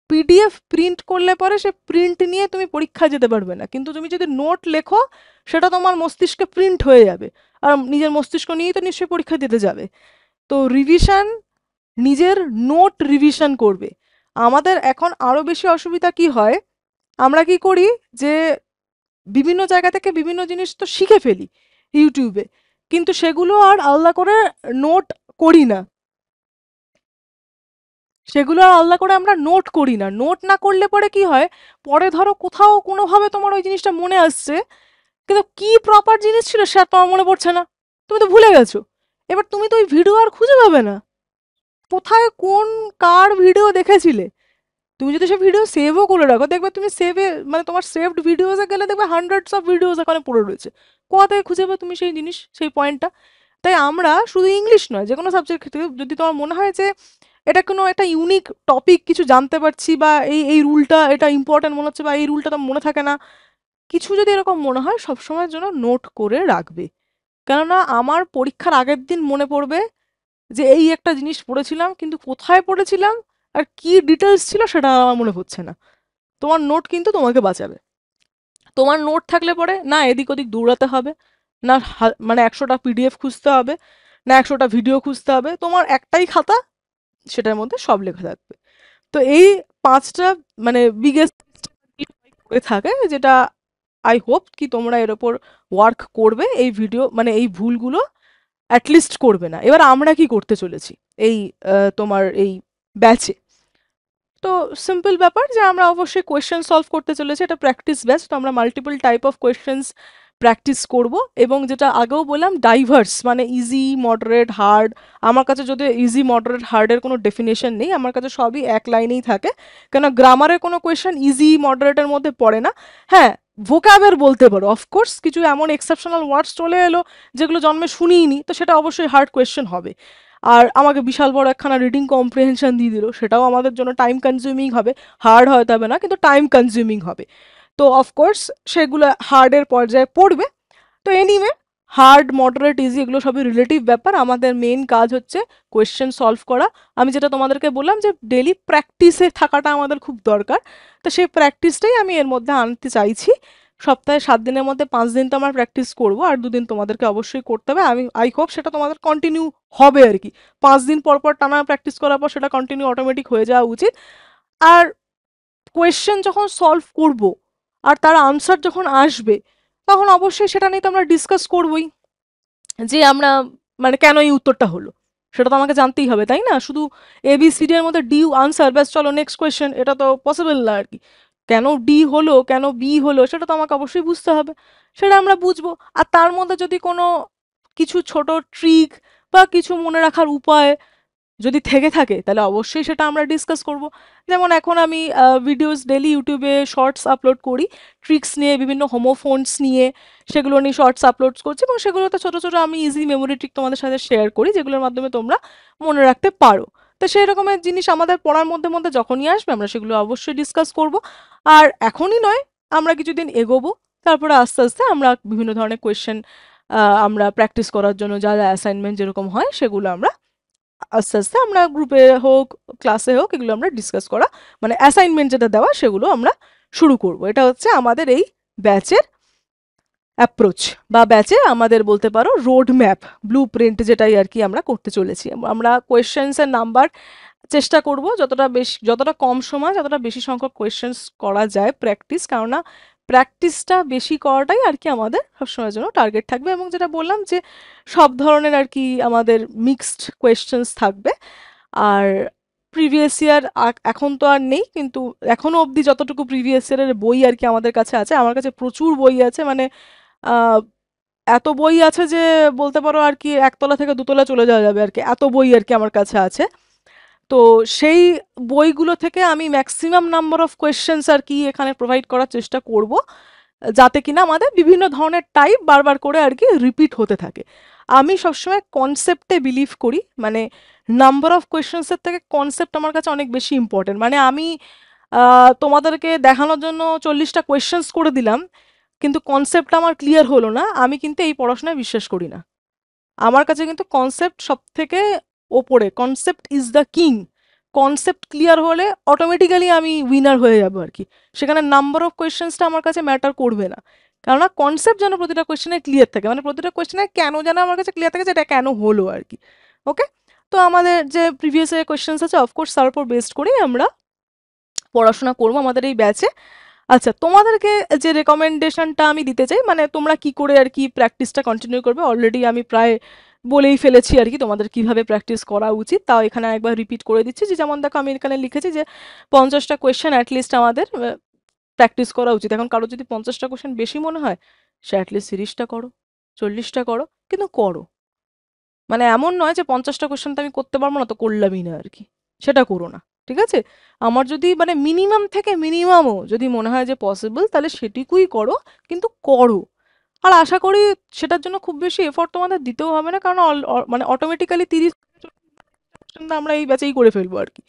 পিডিএফ প্রিন্ট করলে পরে সে প্রিন্ট নিয়ে তুমি পরীক্ষায় যেতে পারবে না, কিন্তু তুমি যদি নোট লেখো সেটা তোমার মস্তিষ্কে প্রিন্ট হয়ে যাবে, আর নিজের মস্তিষ্ক নিয়েই তো নিশ্চয়ই পরীক্ষা দিতে যাবে। তো রিভিশন, নিজের নোট রিভিশন করবে। আমাদের এখন আরো বেশি অসুবিধা কি হয়, আমরা কি করি যে বিভিন্ন জায়গা থেকে বিভিন্ন জিনিস তো শিখে ফেলি ইউটিউবে, কিন্তু সেগুলো আর আলাদা করে নোট করি না, সেগুলো আর আলাদা করে আমরা নোট করি না। নোট না করলে পরে কি হয়, পরে ধরো কোথাও কোনোভাবে তোমার ওই জিনিসটা মনে আসছে, কিন্তু কি প্রপার জিনিস ছিল সে আর তোমার মনে পড়ছে না, তুমি তো ভুলে গেছো। এবার তুমি তো ওই ভিডিও আর খুঁজে পাবে না, কোথায় কোন কার ভিডিও দেখেছিলে। তুমি যদি সে ভিডিও সেভও করে রাখো, দেখবে তুমি সেভে মানে তোমার সেভড ভিডিওসে গেলে দেখবে হান্ড্রেডস অফ ভিডিওস এখানে পড়ে রয়েছে, কোথা থেকে খুঁজে পাবে তুমি সেই জিনিস, সেই পয়েন্টটা। তাই আমরা শুধু ইংলিশ নয়, যে কোনো সাবজেক্ট ক্ষেত্রে যদি তোমার মনে হয় যে এটা কোনো একটা ইউনিক টপিক কিছু জানতে পারছি, বা এই এই রুলটা এটা ইম্পর্টেন্ট মনে হচ্ছে, বা এই রুলটা তো মনে থাকে না, কিছু যদি এরকম মনে হয় সবসময়ের জন্য নোট করে রাখবে। কেননা আমার পরীক্ষার আগের দিন মনে পড়বে যে এই একটা জিনিস পড়েছিলাম, কিন্তু কোথায় পড়েছিলাম আর কি ডিটেলস ছিল সেটা আমার মনে হচ্ছে না। তোমার নোট কিন্তু তোমাকে বাঁচাবে। তোমার নোট থাকলে পরে না এদিক ওদিক দৌড়াতে হবে, না মানে 100টা পিডিএফ খুঁজতে হবে, না 100টা ভিডিও খুঁজতে হবে, তোমার একটাই খাতা, সেটার মধ্যে সব লেখা থাকবে। তো এই 5টা মানে বিগেস্ট করে থাকে, যেটা আই হোপ কি তোমরা এর ওপর ওয়ার্ক করবে, এই ভিডিও মানে এই ভুলগুলো অ্যাটলিস্ট করবে না। এবার আমরা কি করতে চলেছি এই তোমার এই ব্যাচে, তো সিম্পল ব্যাপার যে আমরা অবশ্যই কোয়েশ্চেন সলভ করতে চলেছি, এটা প্র্যাকটিস ব্যাচ, তো আমরা multiple type of questions practice করব। এবং যেটা আগেও বললাম ডাইভার্স, মানে ইজি মডারেট হার্ড, আমার কাছে যদি ইজি মডারেট হার্ডের কোনো ডেফিনেশন নেই, আমার কাছে সবই এক লাইনেই থাকে, কেন গ্রামারের কোনো কোয়েশ্চেন ইজি মডারেটের মধ্যে পড়ে না। হ্যাঁ, ভোকাবের বলতে পারো, অফকোর্স কিছু এমন এক্সেপশনাল ওয়ার্ডস চলে এলো যেগুলো জন্মে শুনিনি, তো সেটা অবশ্যই হার্ড কোয়েশ্চেন হবে। আর আমাকে বিশাল বড় একখানা রিডিং কম্প্রিহেনশন দিয়ে দিল, সেটাও আমাদের জন্য টাইম কনজিউমিং হবে, হার্ড হয়তো হবে না কিন্তু টাইম কনজিউমিং হবে। তো অফকোর্স সেগুলো হার্ডের পর্যায়ে পড়বে। তো এনিওয়ে, হার্ড মডারেট ইজি এগুলো সবই রিলেটিভ ব্যাপার, আমাদের মেন কাজ হচ্ছে কোয়েশ্চেন সলভ করা। আমি যেটা তোমাদেরকে বললাম যে ডেলি প্র্যাকটিসে থাকাটা আমাদের খুব দরকার, তো সেই প্র্যাকটিসটাই আমি এর মধ্যে আনতে চাইছি। সপ্তাহে 7 দিনের মধ্যে 5 দিন তো আমার প্র্যাকটিস করবো, আর 2 দিন তোমাদেরকে অবশ্যই করতে হবে। আমি আই হোপ সেটা তোমাদের কন্টিনিউ হবে আর কি, 5 দিন পর পর টানা প্র্যাকটিস করার পর সেটা কন্টিনিউ অটোমেটিক হয়ে যাওয়া উচিত। আর কোয়েশ্চেন যখন সলভ করব আর তার আনসার যখন আসবে, তখন অবশ্যই সেটা নিয়ে তো আমরা ডিসকাস করবোই, যে আমরা মানে কেন এই উত্তরটা হলো সেটা তো আমাকে জানতেই হবে, তাই না? শুধু এবিসিডি এর মধ্যে ডি আনসার ব্যাস চলো নেক্সট কোয়েশ্চেন, এটা তো পসিবল না আর কি। কেন ডি হলো কেন বি হলো সেটা তো আমাকে অবশ্যই বুঝতে হবে, সেটা আমরা বুঝবো। আর তার মধ্যে যদি কোনো কিছু ছোট ট্রিক বা কিছু মনে রাখার উপায় যদি থেকে থাকে তাহলে অবশ্যই সেটা আমরা ডিসকাস করব। যেমন এখন আমি ভিডিওস ডেলি ইউটিউবে শর্টস আপলোড করি, ট্রিক্স নিয়ে, বিভিন্ন হোমোফোনস নিয়ে, সেগুলো নিয়ে শর্টস আপলোড করছি, এবং সেগুলোতে ছোটো ছোটো আমি ইজি মেমোরি ট্রিক তোমাদের সাথে শেয়ার করি, যেগুলোর মাধ্যমে তোমরা মনে রাখতে পারো। তো সেই রকমের জিনিস আমাদের পড়ার মধ্যে মধ্যে যখনই আসবে আমরা সেগুলো অবশ্যই ডিসকাস করব। আর এখনই নয়, আমরা কিছুদিন এগোবো, তারপরে আস্তে আস্তে আমরা বিভিন্ন ধরনের কোয়েশ্চেন আমরা প্র্যাকটিস করার জন্য যা যা অ্যাসাইনমেন্ট যেরকম হয় সেগুলো আমরা আস্তে আস্তে আমরা গ্রুপে হোক ক্লাসে হোক এগুলো আমরা ডিসকাস করা, মানে অ্যাসাইনমেন্ট যেটা দেওয়া সেগুলো আমরা শুরু করব। এটা হচ্ছে আমাদের এই ব্যাচের অ্যাপ্রোচ, বা ব্যাচে আমাদের বলতে পারো রোড ম্যাপ, ব্লু প্রিন্ট, যেটাই আর কি আমরা করতে চলেছি। আমরা কোয়েশ্চেন্সের নাম্বার চেষ্টা করব যতটা বেশি, যতটা কম সময় যতটা বেশি সংখ্যক কোয়েশ্চেন্স করা যায় প্র্যাকটিস, কেননা প্র্যাকটিসটা বেশি করাটাই আর কি আমাদের সবসময়ের জন্য টার্গেট থাকবে। এবং যেটা বললাম যে সব ধরনের আর কি আমাদের মিক্সড কোয়েশ্চেন্স থাকবে। আর প্রিভিয়াস ইয়ার এখন তো আর নেই, কিন্তু এখনো অবধি যতটুকু প্রিভিয়াস ইয়ারের বই আর কি আমাদের কাছে আছে, আমার কাছে প্রচুর বই আছে, মানে আহ, এত বই আছে যে বলতে পারো আর কি একতলা থেকে দুতলা চলে যাওয়া যাবে আর কি, এত বই আর কি আমার কাছে আছে। তো সেই বইগুলো থেকে আমি ম্যাক্সিমাম নাম্বার অফ কোয়েশ্চেন্স আর কি এখানে প্রোভাইড করার চেষ্টা করব, যাতে কিনা আমাদের বিভিন্ন ধরনের টাইপ বারবার করে আর কি রিপিট হতে থাকে। আমি সবসময় কনসেপ্টে বিলিভ করি, মানে নাম্বার অফ কোয়েশ্চেন্সের থেকে কনসেপ্ট আমার কাছে অনেক বেশি ইম্পর্টেন্ট। মানে আমি তোমাদেরকে দেখানোর জন্য 40টা কোয়েশ্চেন্স করে দিলাম, কিন্তু কনসেপ্টটা আমার ক্লিয়ার হলো না, আমি কিন্তু এই পড়াশোনায় বিশ্বাস করি না। আমার কাছে কিন্তু কনসেপ্ট সব থেকে ওপরে, concept is the king. Concept clear হলে অটোমেটিক্যালি আমি উইনার হয়ে যাবো আর কি। সেখানে নাম্বার অফ কোয়েশ্চেন্সটা আমার কাছে ম্যাটার করবে না, কেননা কনসেপ্ট যেন প্রতিটা কোয়েশ্চেনে ক্লিয়ার থাকে, মানে প্রতিটা কোয়েশ্চেনে কেন যেন আমার কাছে ক্লিয়ার থাকে যে এটা কেন হলো আর কি। ওকে, তো আমাদের যে প্রিভিয়াস ইয়ার কোয়েশ্চেন্স আছে অফকোর্স তার উপর বেসড করেই আমরা পড়াশোনা করবো আমাদের এই ব্যাচে। আচ্ছা, তোমাদেরকে যে রেকমেন্ডেশনটা আমি দিতে চাই, মানে তোমরা কি করে আর কি প্র্যাকটিসটা কন্টিনিউ করবে, অলরেডি আমি প্রায় বলেই ফেলেছি আর কি তোমাদের কিভাবে প্র্যাকটিস করা উচিত। তাও এখানে একবার রিপিট করে দিচ্ছি যে যেমন দেখো আমি এখানে লিখেছি যে 50টা কোয়েশ্চেন অ্যাটলিস্ট আমাদের প্র্যাকটিস করা উচিত। এখন কারো যদি 50টা কোয়েশ্চেন বেশি মনে হয়, সে অ্যাটলিস্ট 30টা করো, 40টা করো, কিন্তু করো। মানে এমন নয় যে 50টা কোয়েশ্চেন তো আমি করতে পারবো না, তো করলামই না আর কি, সেটা করো না। ঠিক আছে, আমার যদি মানে মিনিমাম থেকে মিনিমামও যদি মনে হয় যে পসিবল, তাহলে সেটুকুই করো, কিন্তু করো। আর আশা করি সেটার জন্য খুব বেশি এফোর্ট তোমাদের দিতেও হবে না, কারণ মানে অটোমেটিক্যালি 30 কোয়েশ্চেন আমরা এই ব্যাচেই করে ফেলবো আর কি।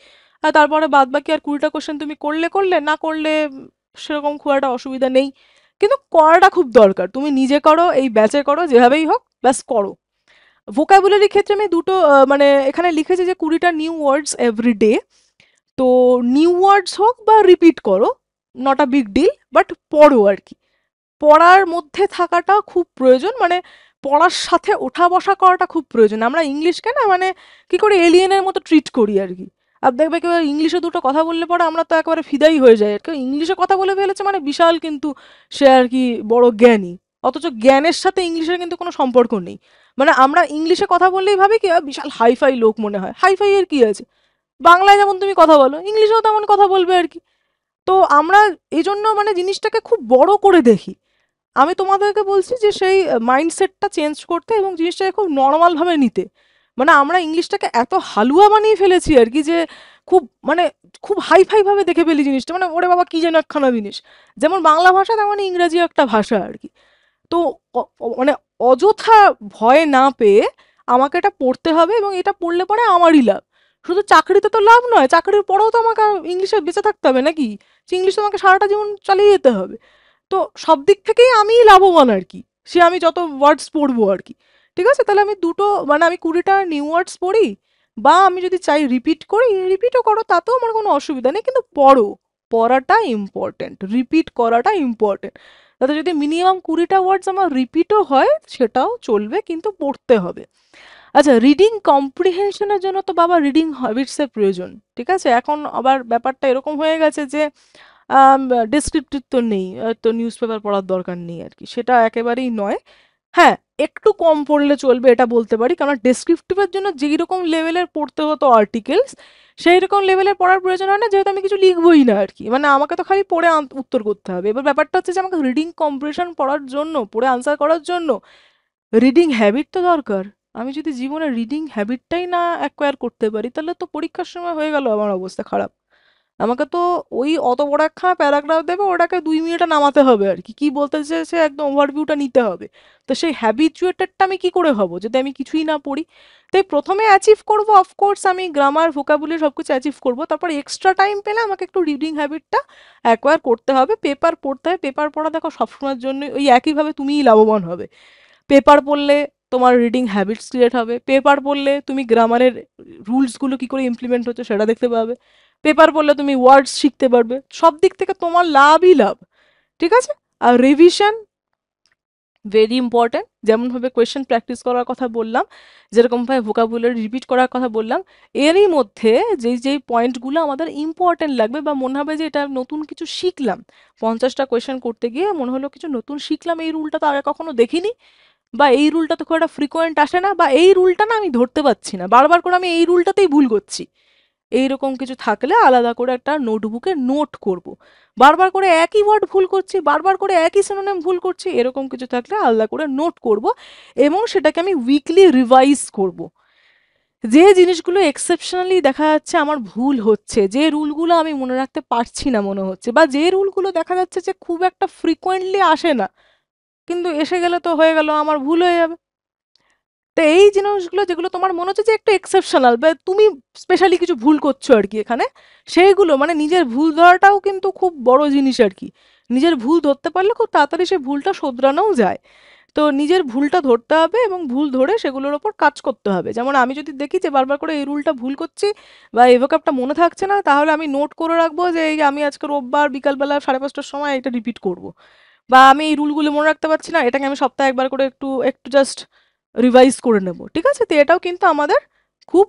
আর তারপরে বাদ বাকি আর 20টা কোয়েশ্চেন তুমি করলে করলে, না করলে সেরকম খুব একটা অসুবিধা নেই। কিন্তু করাটা খুব দরকার, তুমি নিজে করো, এই ব্যাচে করো, যেভাবেই হোক ব্যাস করো। ভোকাবুলারি ক্ষেত্রে আমি দুটো মানে এখানে লিখেছি যে 20টা নিউ ওয়ার্ডস এভরিডে। তো নিউ ওয়ার্ডস হোক বা রিপিট করো, not a big deal, but পড়ো আর কি। পড়ার মধ্যে থাকাটা খুব প্রয়োজন, মানে পড়ার সাথে ওঠা বসা করাটা খুব প্রয়োজন। আমরা ইংলিশকে না মানে কি করে এলিয়েনের মতো ট্রিট করি আর কি। আর দেখবে কেউ ইংলিশে দুটো কথা বললে পরে আমরা তো একেবারে ফিদাই হয়ে যাই, আর কেউ ইংলিশে কথা বলে ফেলেছে মানে বিশাল কিন্তু সে আর কি বড় জ্ঞানী। অথচ জ্ঞানের সাথে ইংলিশের কিন্তু কোনো সম্পর্ক নেই। মানে আমরা ইংলিশে কথা বললেই ভাবি কি বিশাল হাইফাই লোক মনে হয়, হাইফাই এর কি আছে, বাংলায় যেমন তুমি কথা বলো ইংলিশেও তেমন কথা বলবে আর কি। তো আমরা এই জন্য মানে জিনিসটাকে খুব বড় করে দেখি। আমি তোমাদেরকে বলছি যে সেই মাইন্ডসেটটা চেঞ্জ করতে এবং জিনিসটাকে খুব নর্মালভাবে নিতে। মানে আমরা ইংলিশটাকে এত হালুয়া বানিয়ে ফেলেছি আর কি, যে খুব মানে খুব হাইফাই ভাবে দেখে ফেলি জিনিসটা, মানে ওরে বাবা কি যেন একখানা জিনিস। যেমন বাংলা ভাষা তেমন ইংরাজি একটা ভাষা আর কি। তো মানে অযথা ভয় না পেয়ে আমাকে এটা পড়তে হবে, এবং এটা পড়লে পরে আমারই লাভ। শুধু চাকরিতে তো লাভ নয়, চাকরির পরেও তো আমাকে ইংলিশে বেঁচে থাকতে হবে নাকি, ইংলিশ তো আমাকে সারাটা জীবন চালিয়ে যেতে হবে। তো সব দিক থেকেই আমিই লাভবান আর কি, সে আমি যত ওয়ার্ডস পড়বো আর কি। ঠিক আছে, তাহলে আমি দুটো মানে আমি 20টা নিউ ওয়ার্ডস পড়ি, বা আমি যদি চাই রিপিট করি, রিপিটও করো, তাতেও আমার কোনো অসুবিধা নেই, কিন্তু পড়ো। পড়াটা ইম্পর্টেন্ট, রিপিট করাটা ইম্পর্টেন্ট। তাতে যদি মিনিমাম 20টা ওয়ার্ডস আমার রিপিটও হয় সেটাও চলবে, কিন্তু পড়তে হবে। আচ্ছা, রিডিং কম্প্রিহেনশনের জন্য তো বাবা রিডিং হ্যাবিটসের প্রয়োজন। ঠিক আছে, এখন আবার ব্যাপারটা এরকম হয়ে গেছে যে ডেসক্রিপটিভ তো নেই, তো নিউজ পেপার পড়ার দরকার নেই আর কি, সেটা একেবারেই নয়। হ্যাঁ, একটু কম পড়লে চলবে এটা বলতে পারি, কারণ ডেসক্রিপটিভের জন্য যেই রকম লেভেলের পড়তে হতো আর্টিকেলস, সেই রকম লেভেলের পড়ার প্রয়োজন হয় না, যেহেতু আমি কিছু লিখবই না আর কি। মানে আমাকে তো খালি পড়ে উত্তর করতে হবে। এবার ব্যাপারটা হচ্ছে যে আমাকে রিডিং কম্প্রিহেনশন পড়ার জন্য, পড়ে আনসার করার জন্য রিডিং হ্যাবিট তো দরকার। আমি যদি জীবনে রিডিং হ্যাবিটটাই না অ্যাকোয়ার করতে পারি, তাহলে তো পরীক্ষার সময় হয়ে গেল আমার অবস্থা খারাপ। আমাকে তো ওই অত বড় একখানা প্যারাগ্রাফ দেবে, ওটাকে 2 মিনিটে নামাতে হবে আর কি, কি বলতে চাইছে একদম ওভারভিউটা নিতে হবে। তো সেই হ্যাবিচুয়েটেডটা আমি কি করে হব যদি আমি কিছুই না পড়ি। তাই প্রথমে অ্যাচিভ করবো অফকোর্স আমি গ্রামার ভোকাবুলারি সব কিছু অ্যাচিভ করবো, তারপর এক্সট্রা টাইম পেলে আমাকে একটু রিডিং হ্যাবিটটা অ্যাকোয়ার করতে হবে। পেপার পড়তে হবে, পেপার পড়া দেখো সবসময়ের জন্য ওই একইভাবে তুমিই লাভবান হবে। পেপার পড়লে তোমার রিডিং হ্যাবিটস ক্রিয়েট হবে, পেপার পড়লে তুমি গ্রামারের রুলসগুলো কি করে ইমপ্লিমেন্ট হচ্ছে সেটা দেখতে পাবে, পেপার পড়লে তুমি ওয়ার্ডস শিখতে পারবে, সব দিক থেকে তোমার লাভই লাভ। ঠিক আছে, আর রিভিশন ভেরি ইম্পর্ট্যান্ট। যেমনভাবে কোয়েশ্চেন প্র্যাকটিস করার কথা বললাম, যেরকমভাবে ভোকাবুলারি রিপিট করার কথা বললাম, এরই মধ্যে যেই যেই পয়েন্টগুলো আমাদের ইম্পর্ট্যান্ট লাগবে বা মনে হবে যে এটা নতুন কিছু শিখলাম, 50টা কোয়েশ্চেন করতে গিয়ে মনে হলো কিছু নতুন শিখলাম, এই রুলটা তো আগে কখনো দেখিনি, বা এই রুলটা তো খুব একটা ফ্রিকোয়েন্ট আসে না, বা এই রুলটা না আমি ধরতে পারছি না, বারবার করে আমি এই রুলটাতেই ভুল করছি, এইরকম কিছু থাকলে আলাদা করে একটা নোটবুকে নোট করব। বারবার করে একই ওয়ার্ড ভুল করছি, বারবার করে একই সিনোনিম ভুল করছি, এরকম কিছু থাকলে আলাদা করে নোট করব, এবং সেটাকে আমি উইকলি রিভাইজ করব। যে জিনিসগুলো এক্সেপশনালি দেখা যাচ্ছে আমার ভুল হচ্ছে, যে রুলগুলো আমি মনে রাখতে পারছি না মনে হচ্ছে, বা যে রুলগুলো দেখা যাচ্ছে যে খুব একটা ফ্রিকোয়েন্টলি আসে না, কিন্তু এসে গেলে তো হয়ে গেল আমার ভুল হয়ে যাবে। তো এই জিনিসগুলো যেগুলো তোমার মনে হচ্ছে যে একটু এক্সেপশনাল বা তুমি স্পেশালি কিছু ভুল করছো আর কি এখানে, সেইগুলো মানে নিজের ভুল ধরাটাও কিন্তু খুব বড় জিনিস আর কি। নিজের ভুল ধরতে পারলে খুব তাড়াতাড়ি সেই ভুলটা শোধরানোও যায়। তো নিজের ভুলটা ধরতে হবে এবং ভুল ধরে সেগুলোর ওপর কাজ করতে হবে। যেমন আমি যদি দেখি যে বারবার করে এই রুলটা ভুল করছি বা এই ভোকাবটা মনে থাকছে না, তাহলে আমি নোট করে রাখবো যে এই আমি আজকে রোববার বিকালবেলা 5:30টার সময় এটা রিপিট করব। বা আমি এই রুলগুলো মনে রাখতে পারছি না, এটাকে আমি সপ্তাহে একবার করে একটু একটু জাস্ট রিভাইজ করে নেব। ঠিক আছে? তো এটাও কিন্তু আমাদের খুব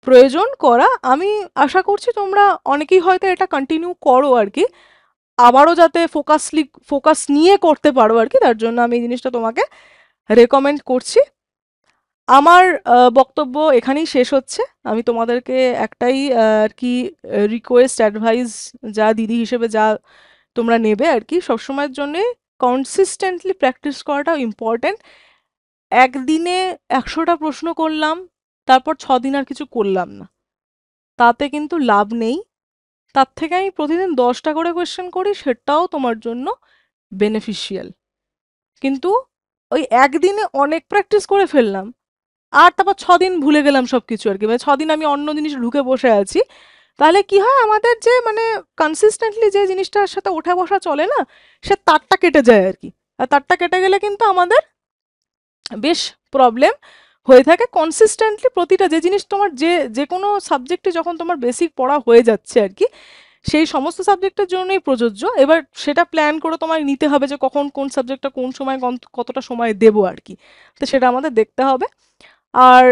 প্রয়োজন করা। আমি আশা করছি তোমরা অনেকেই হয়তো এটা কন্টিনিউ করো আর কি। আবারও যাতে ফোকাস নিয়ে করতে পারো আর কি, তার জন্য আমি এই জিনিসটা তোমাকে রেকমেন্ড করছি। আমার বক্তব্য এখানেই শেষ হচ্ছে। আমি তোমাদেরকে একটাই আর কি রিকোয়েস্ট, অ্যাডভাইস যা দিদি হিসেবে যা তোমরা নেবে আর কি, সবসময়ের জন্যে কনসিস্টেন্টলি প্র্যাকটিস করাটাও ইম্পর্ট্যান্ট। একদিনে 100টা প্রশ্ন করলাম, তারপর 6 দিন আর কিছু করলাম না, তাতে কিন্তু লাভ নেই। তার থেকে আমি প্রতিদিন 10টা করে কোয়েশ্চেন করি, সেটাও তোমার জন্য বেনিফিশিয়াল। কিন্তু ওই একদিনে অনেক প্র্যাকটিস করে ফেললাম, আর তারপর 6 দিন ভুলে গেলাম সবকিছু আর কি, মানে 6 দিন আমি অন্য জিনিস ঢুকে বসে আছি। তাহলে কি হয়, আমাদের যে মানে কনসিস্টেন্টলি যে জিনিসটার সাথে ওঠা বসা চলে না, সে তারটা কেটে যায় আর কি। আর তারটা কেটে গেলে কিন্তু আমাদের বেশ প্রবলেম হয়ে থাকে। কনসিস্টেন্টলি প্রতিটা যে জিনিস তোমার যে যে কোনো সাবজেক্টে যখন তোমার বেসিক পড়া হয়ে যাচ্ছে আর কি, সেই সমস্ত সাবজেক্টের জন্যই প্রযোজ্য। এবার সেটা প্ল্যান করে তোমায় নিতে হবে যে কখন কোন সাবজেক্টটা কোন সময় কতটা সময় দেবো আর কি। তো সেটা আমাদের দেখতে হবে। আর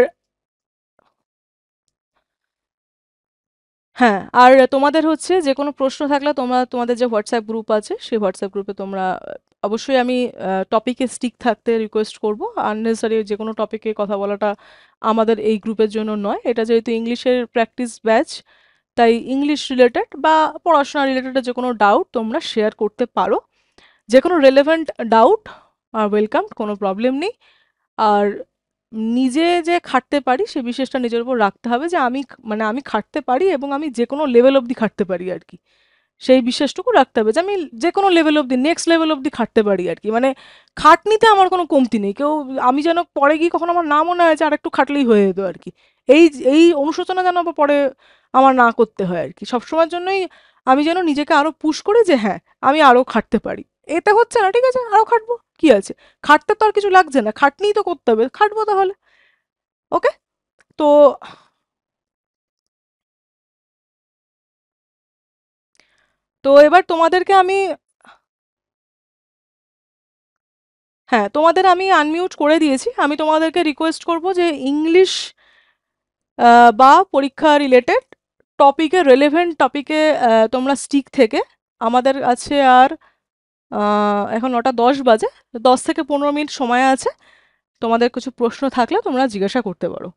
হ্যাঁ, আর তোমাদের হচ্ছে যে কোনো প্রশ্ন থাকলে তোমরা তোমাদের যে হোয়াটসঅ্যাপ গ্রুপ আছে সেই হোয়াটসঅ্যাপ গ্রুপে তোমরা অবশ্যই, আমি টপিকে স্টিক থাকতে রিকোয়েস্ট করব। আননেসারি যে কোনো টপিকে কথা বলাটা আমাদের এই গ্রুপের জন্য নয়। এটা যেহেতু ইংলিশের প্র্যাকটিস ব্যাচ, তাই ইংলিশ রিলেটেড বা পড়াশোনা রিলেটেড যে কোনো ডাউট তোমরা শেয়ার করতে পারো। যে কোনো রেলেভেন্ট ডাউট ওয়েলকাম, কোনো প্রবলেম নেই। আর নিজে যে খাটতে পারি সে বিশেষটা নিজের উপর রাখতে হবে, যে আমি মানে আমি খাটতে পারি এবং আমি যে কোনো লেভেল অবধি খাটতে পারি আর কি। সেই বিশ্বাসটুকু রাখতে হবে যে আমি যে কোনো লেভেল অবধি, নেক্সট লেভেল অবধি খাটতে পারি আর কি। মানে খাটনিতে আমার কোনো কমতি নেই। কেউ আমি যেন পরে গিয়ে কখনো আমার না মনে হয় যে আরেকটু খাটলেই হয়ে যেত আর কি। এই এই অনুশোচনা যেন আবার পরে আমার না করতে হয় আর কি। সবসময়ের জন্যই আমি যেন নিজেকে আরো পুশ করি যে হ্যাঁ, আমি আরো খাটতে পারি। এতে হচ্ছে না, ঠিক আছে, আরো খাটবো, কি আছে? খাটতে তো আর কিছু লাগছে না, খাটনিই তো করতে হবে, খাটবো তাহলে। ওকে। তো তো এবার তোমাদেরকে আমি, হ্যাঁ, তোমাদের আমি আনমিউট করে দিয়েছি। আমি তোমাদেরকে রিকোয়েস্ট করব যে ইংলিশ বা পরীক্ষা রিলেটেড টপিকে, রেলেভেন্ট টপিকে তোমরা স্টিক থেকে, আমাদের আছে আর এখন 9টা 10 বাজে, 10 থেকে 15 মিনিট সময় আছে। তোমাদের কিছু প্রশ্ন থাকলে তোমরা জিজ্ঞাসা করতে পারো।